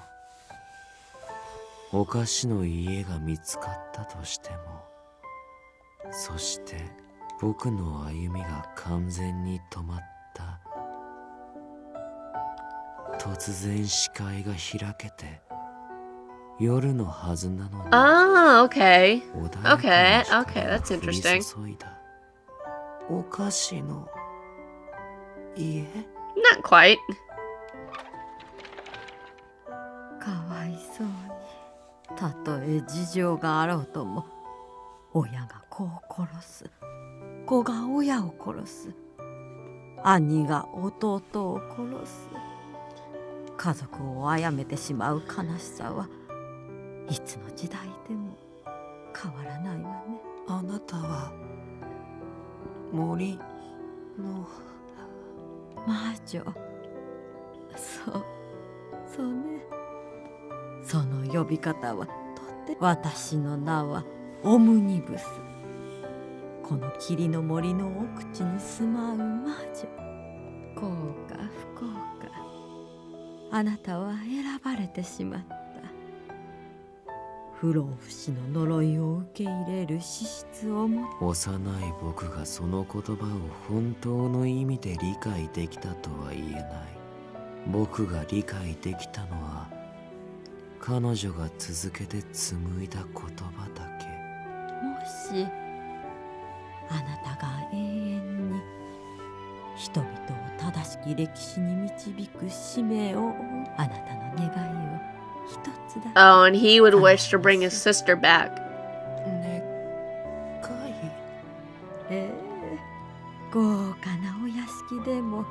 お菓子の家が見つかったとしても、そして僕の歩みが完全に止まった。突然視界が開けて、夜のはずなのに。Oh, okay. 穏やかな Okay, 光 okay, が that's 降り interesting. 注いだ。お菓子の家。 Not quite. かわいそうに。たとえ事情があろうとも、親が子を殺す、子が親を殺す、兄が弟を殺す。家族を殺めてしまう悲しさはいつの時代でも変わらないわね。あなたは森の魔女。そうね。その呼び方はとって私の名はオムニブス。この霧の森の奥地に住まう魔女。幸か不幸か、あなたは選ばれてしまった。不老不死の呪いを受け入れる資質を持つ。幼い僕がその言葉を本当の意味で理解できたとは言えない。僕が理解できたのは彼女が続けて紡いだ言葉だけ。もしあなたが永遠に人々を正しき歴史に導く使命を負う、あなたの願いを一つだけ。 Oh, and he would wish to bring his sister back. 願い。ええ、豪華なお屋敷でも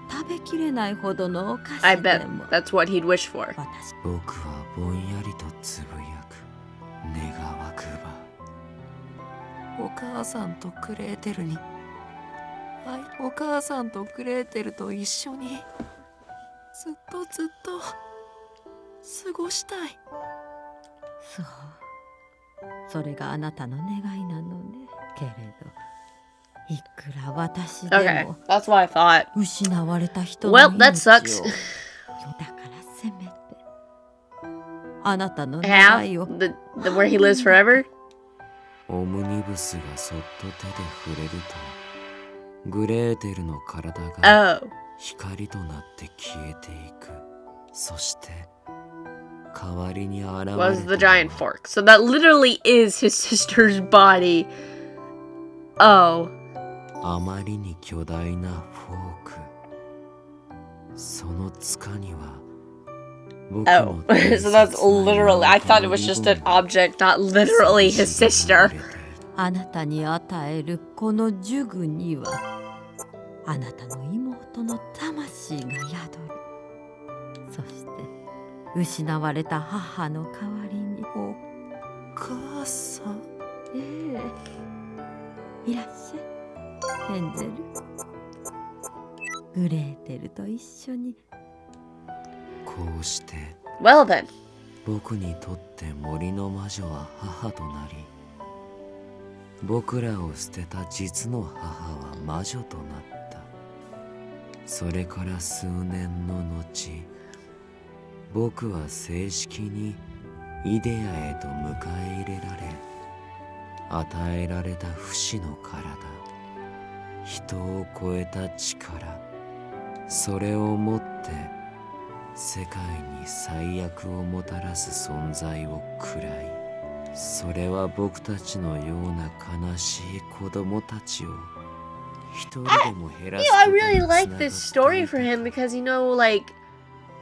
食べきれないほどのお菓 I 子 bet でも、 that's what he'd wish for. 私僕はぼんやりとつぶやく。願わくば。お母さんとクレーテルに、お母さんとクレーテルと一緒にずっと過ごしたい。そう、それがあなたの願いなのね。けれどいくら私で Okay, も that's what I thought. 失われた人の Well, 命 that を sucks. だからせめてあなたの Half 願いを the where he lives forever. オムニブスがそっと手で触れると、グレーテルの体が Oh, 光となって消えていく。そして代わりに現れたの was the は giant fork. So that literally is his sister's body. Oh, あまりに巨大なフォーク。その塚には僕 oh. の So that's literally. I thought it was just an object, not literally his sister. あなたに与えるこの呪具にはあなたの妹の魂が宿る。そして失われた母の代わりに、お母さん。ええ、いらっしゃいヘンゼル。グレーテルと一緒に。こうして Well then. 僕にとって森の魔女は母となり、僕らを捨てた実の母は魔女となった。それから数年の後、僕は正式にイデアへと迎え入れられ、与えられた不死の体、人を超えた力、それをもって世界に最悪をもたらす存在を喰らい、それは僕たちのような悲しい子供たちを一人でも減らす I ことに really つな like が this って story い for た。 him because, you know, like,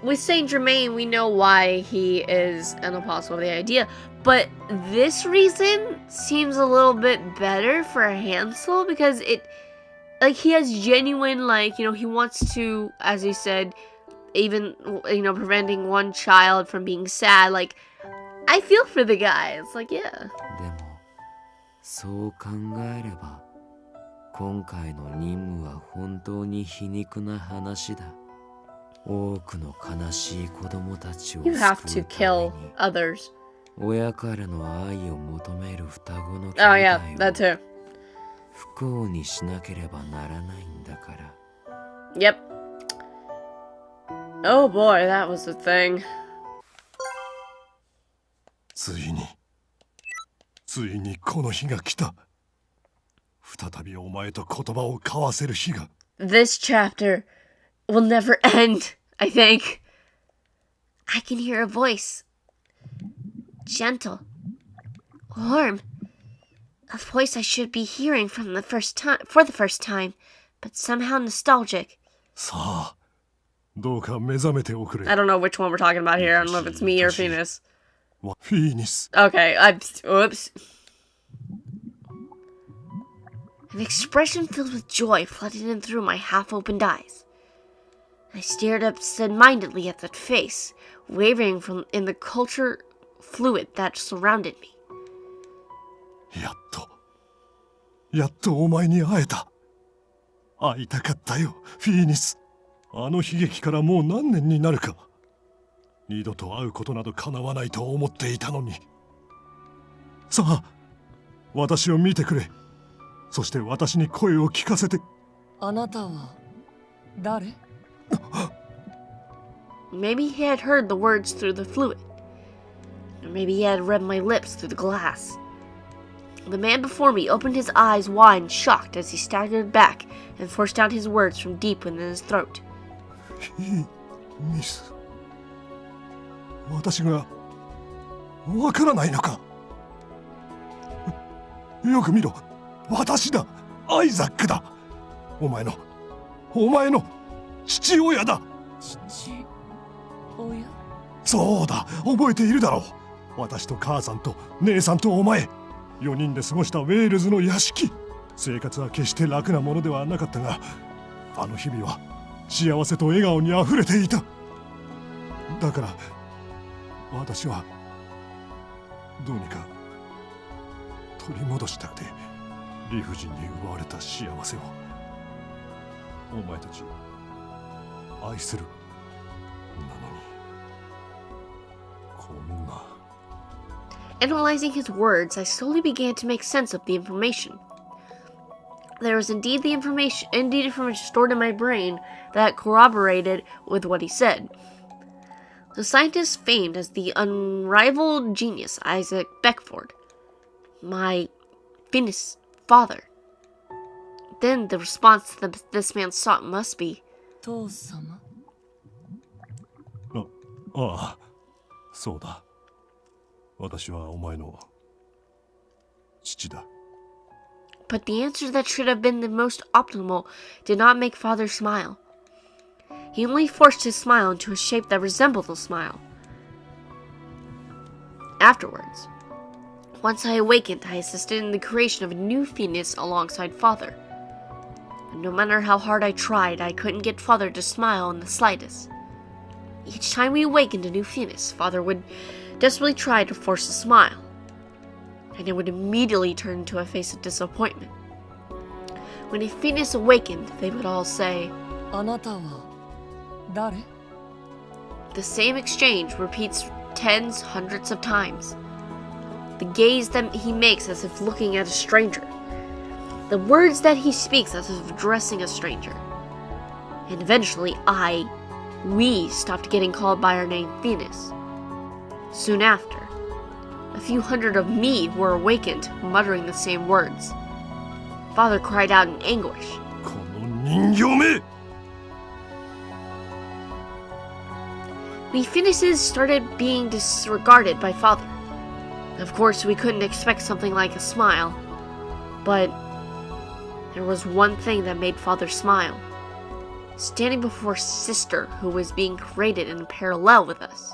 with Saint Germain, we know why he is an apostle of the idea, but this reason seems a little bit better for Hansel because like, he has genuine, like, you know, he wants to, as he said, even, you know, preventing one child from being sad. Like, I feel for the guy. It's like, yeah. でもそう考えれば今回の任務は本当に皮肉な話だ。多くの悲しい子供たちを You have 救 to うた kill めに others. 親からの愛を求める双子の兄 Oh, yeah, that 弟を too. 不幸にしなければならないんだから。 Yep. Oh boy, that was a thing. ついにこの日が来た。再びお前と言葉を交わせる日が。This chapter will never end, I think. I can hear a voice. Gentle. Warm. A voice I should be hearing for the first time, but somehow nostalgic. さあ、どうか目覚めておくれ。 I don't know which one we're talking about here. I don't know if it's me or Finis. フィニス。 Okay, oops. An expression filled with joy flooded in through my half-opened eyes. I stared absent-mindedly at that face, wavering in the culture fluid that surrounded me. やっとお前に会えた。会いたかったよ、フィーニス。あの悲劇からもう何年になるか。二度と会うことなど叶わないと思っていたのに。さあ、私を見てくれ。そして私に声を聞かせて。あなたは誰？ Maybe he had heard the words through the fluid. Or maybe he had read my lips through the glass. The man before me opened his eyes wide and shocked as he staggered back and forced out his words from deep within his throat. ミス。私がわからないのか。よく見ろ。私だ。アイザックだ。お前の父親だ。父親？そうだ、覚えているだろう。私と母さんと姉さんとお前、4人で過ごしたウェールズの屋敷。生活は決して楽なものではなかったが、あの日々は幸せと笑顔にあふれていた。だから私はどうにか取り戻したくて、理不尽に奪われた幸せをお前たち愛する。なのにこんな。 Analyzing his words, I slowly began to make sense of the information. There was indeed information stored in my brain that corroborated with what he said. The scientist famed as the unrivaled genius Isaac Beckford, my Finis father. Then the response that this man sought must be, 父様？ああ、そうだ。私はお前の父だ。 But the answer that should have been the most optimal did not make father smile. He only forced his smile into a shape that resembled a smile. Afterwards, once I awakened, I assisted in the creation of a new Finis alongside father. But no matter how hard I tried, I couldn't get father to smile in the slightest. Each time we awakened a new Finis, father would desperately try to force a smile, and it would immediately turn into a face of disappointment. When a Finis awakened, they would all say, あなたは誰？ The same exchange repeats tens, hundreds of times. The gaze that he makes as if looking at a stranger. The words that he speaks as if addressing a stranger. And eventually we stopped getting called by our name Finis. Soon after, a few hundred of me were awakened, muttering the same words. Father cried out in anguish. この人形め！ We Finises started being disregarded by father. Of course, we couldn't expect something like a smile, but there was one thing that made father smile. Standing before sister who was being created in parallel with us.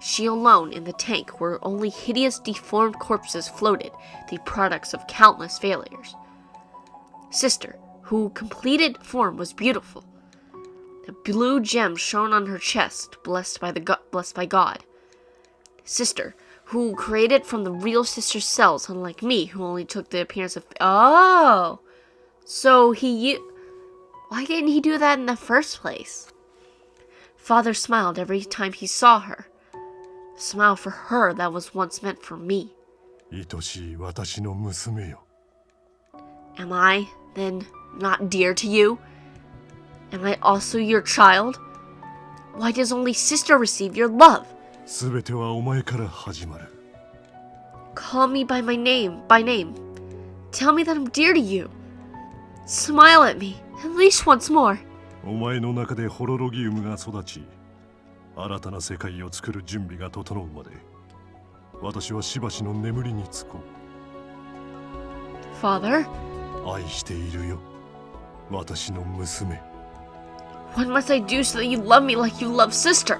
She alone in the tank where only hideous deformed corpses floated, the products of countless failures. Sister, whose completed form was beautiful. A blue gem shone on her chest, blessed by God. Sister, who created from the real sister's cells, unlike me, who only took the appearance of... Oh! So why didn't he do that in the first place? Father smiled every time he saw her. A smile for her that was once meant for me. 愛しい私の娘よ。 Am I, then, not dear to you? Am I also your child? Why does only sister receive your love? すべてはお前から始まる。Call me by name. Tell me that I'm dear to you. Smile at me, at least once more. お前の中でホロロギウムが育ち、新たな世界を作る準備が整うまで、私はしばしの眠りにつこう。Father? 愛しているよ、私の娘。What must I do so that you love me like you love sister?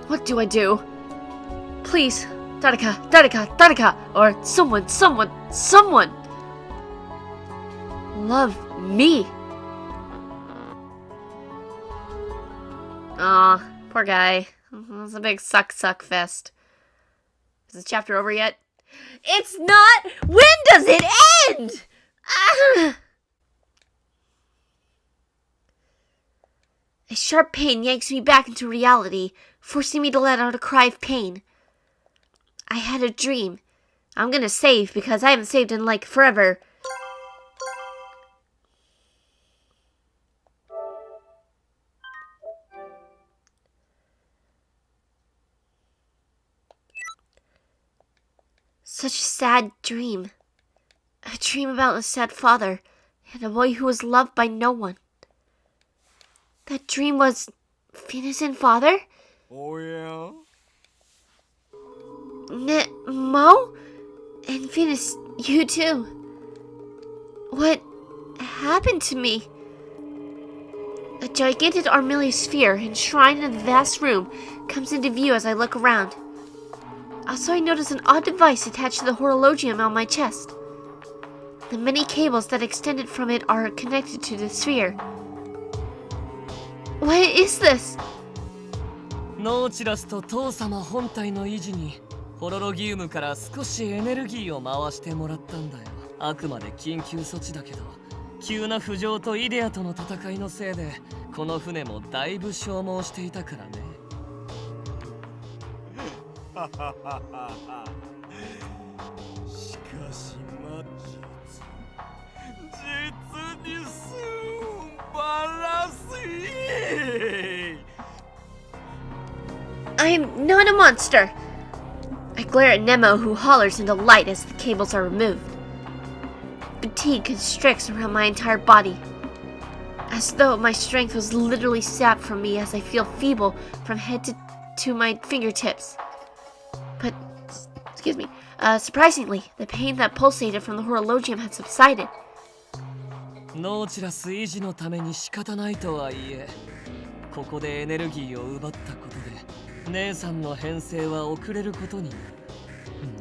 What do I do? Please, Darika, or someone. Love me. Aw, poor guy. It's a big suck fest. Is the chapter over yet? It's not! When does it end? Ah! A sharp pain yanks me back into reality, forcing me to let out a cry of pain. I had a dream. I'm gonna save because I haven't saved in like forever. Such a sad dream. A dream about a sad father and a boy who was loved by no one. That dream was Finis and father? Oh yeah? Mo? And Finis, you too. What happened to me? A gigantic Armilli sphere enshrined in the vast room comes into view as I look around. Also, I notice an odd device attached to the horologium on my chest. The many cables that extended from it are connected to the sphere. What is this? ノーチラスと父様本体の維持にホロロギウムから少しエネルギーを回してもらったんだよ。あくまで緊急措置だけど、急な浮上とイデアとの戦いのせいでこの船もだいぶ消耗していたからね。しかしマッチ実に素晴らしい。I'm not a monster. I glare at Nemo, who hollers in delight as the cables are removed. Fatigue constricts around my entire body, as though my strength was literally sapped from me as I feel feeble from head to my fingertips. But, surprisingly, the pain that pulsated from the horologium had subsided. ノーチラス維持のために仕方ないとはいえ、ここでエネルギーを奪ったことで姉さんの編成は遅れることになる。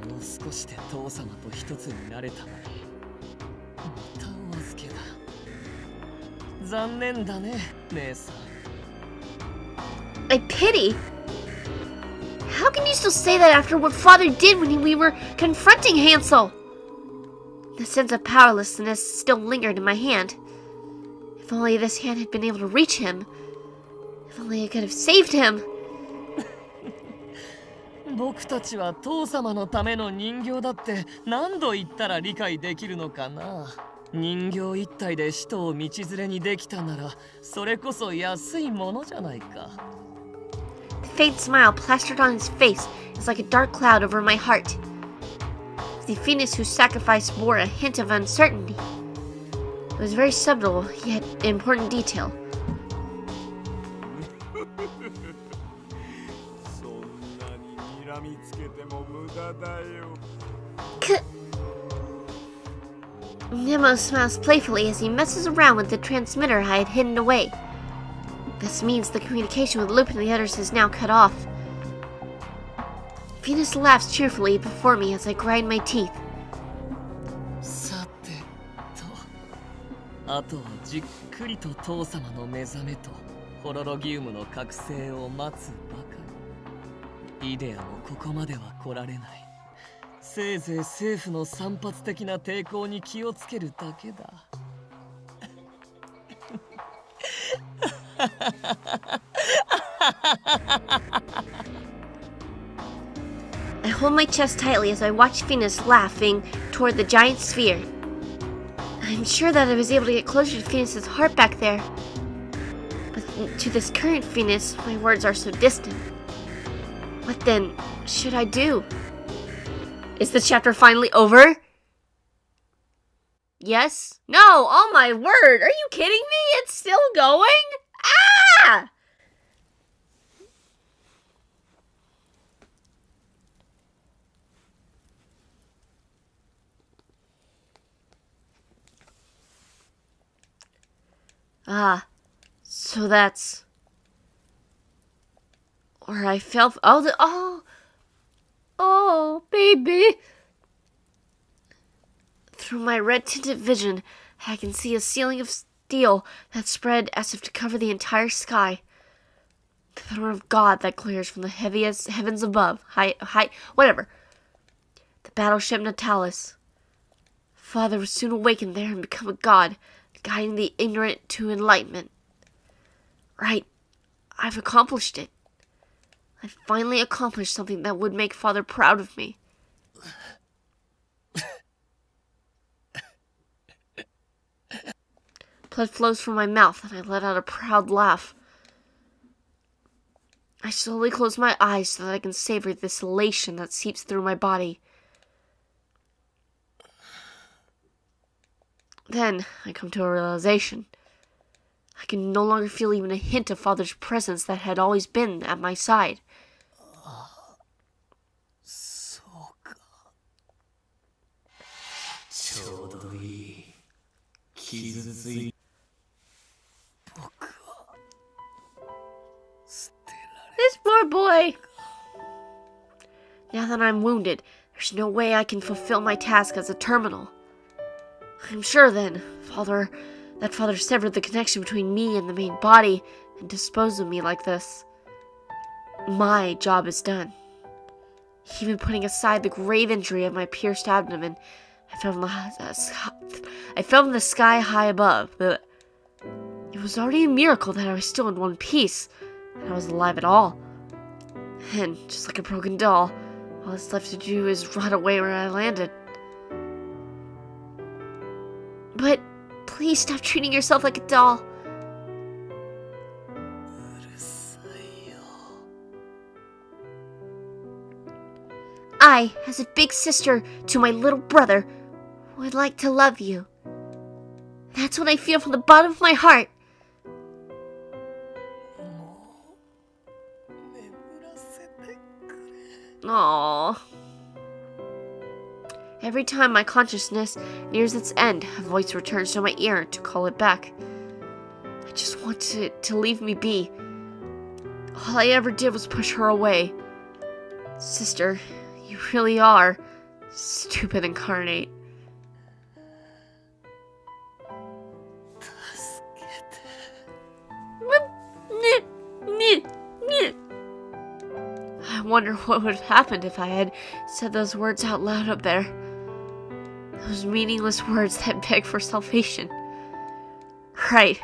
もう少しで父様と一つになれたのに。またお預けだ。残念だね、姉さん。I pity? How can you still say that after what Father did when we were confronting Hansel? The sense of powerlessness still lingered in my hand. If only this hand had been able to reach him. If only I could have saved him. 僕たちは父様のための人形だって何度言ったら理解できるのかな。人形一体で使徒を道連れにできたならそれこそ安いものじゃないか。The faint smile plastered on his face is like a dark cloud over my heart. The Finis whose sacrifice bore a hint of uncertainty. It was very subtle, yet important detail. Nemo smiles playfully as he messes around with the transmitter I had hidden away. This means the communication with Lupin and the others is now cut off. Finis laughs cheerfully before me as I grind my teeth. さてと、あとはじっくりと父様の目覚めとホロロギウムの覚醒を待つばかり。イデアもここまでは来られない。せいぜい政府の散発的な抵抗に気をつけるだけだ。I hold my chest tightly as I watch Finis laughing toward the giant sphere. I'm sure that I was able to get closer to Finis' heart back there. But To this current Finis, my words are so distant. What then should I do? Is the chapter finally over? Yes? No! Oh my word! Are you kidding me? It's still going? Ah! Ah, so that's where I fell. Oh, baby. Through my red-tinted vision, I can see a ceiling of steel that spread as if to cover the entire sky. The throne of God that glares from the heaviest heavens above. Whatever. The battleship Natalis. Father would soon awaken there and become a god, guiding the ignorant to enlightenment. Right. I've accomplished it. I've finally accomplished something that would make Father proud of me. Blood flows from my mouth, and I let out a proud laugh. I slowly close my eyes so that I can savor this elation that seeps through my body. Then I come to a realization. I can no longer feel even a hint of Father's presence that had always been at my side. This poor boy! Now that I'm wounded, there's no way I can fulfill my task as a terminal. I'm sure then, Father severed the connection between me and the main body and disposed of me like this. My job is done. Even putting aside the grave injury of my pierced abdomen, I fell from the sky high above. It was already a miracle that I was still in one piece, and I was alive at all. And, just like a broken doll, all that's left to do is rot away where I landed. But please stop treating yourself like a doll. I, as a big sister to my little brother, would like to love you. That's what I feel from the bottom of my heart. Aww. Every time my consciousness nears its end, a voice returns to my ear to call it back. I just want to leave me be. All I ever did was push her away. Sister, you really are stupid incarnate. I wonder what would have happened if I had said those words out loud up there. Those meaningless words that beg for salvation. Right,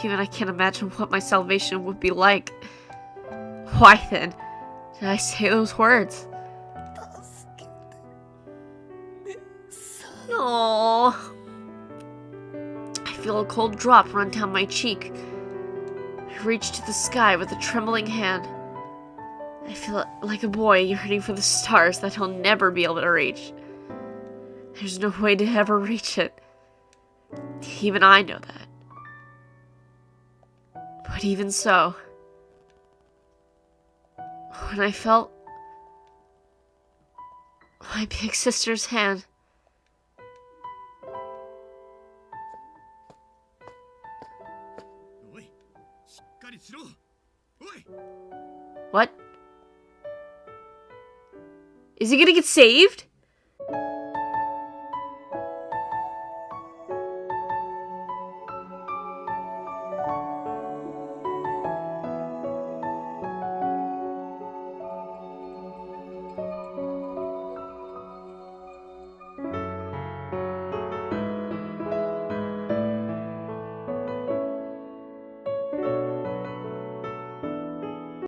even I can't imagine what my salvation would be like. Why then did I say those words? Aww. I feel a cold drop run down my cheek. I reach to the sky with a trembling hand. I feel like a boy yearning for the stars that he'll never be able to reach. There's no way to ever reach it. Even I know that. But even so, when I felt my big sister's hand, what? Is he gonna get saved?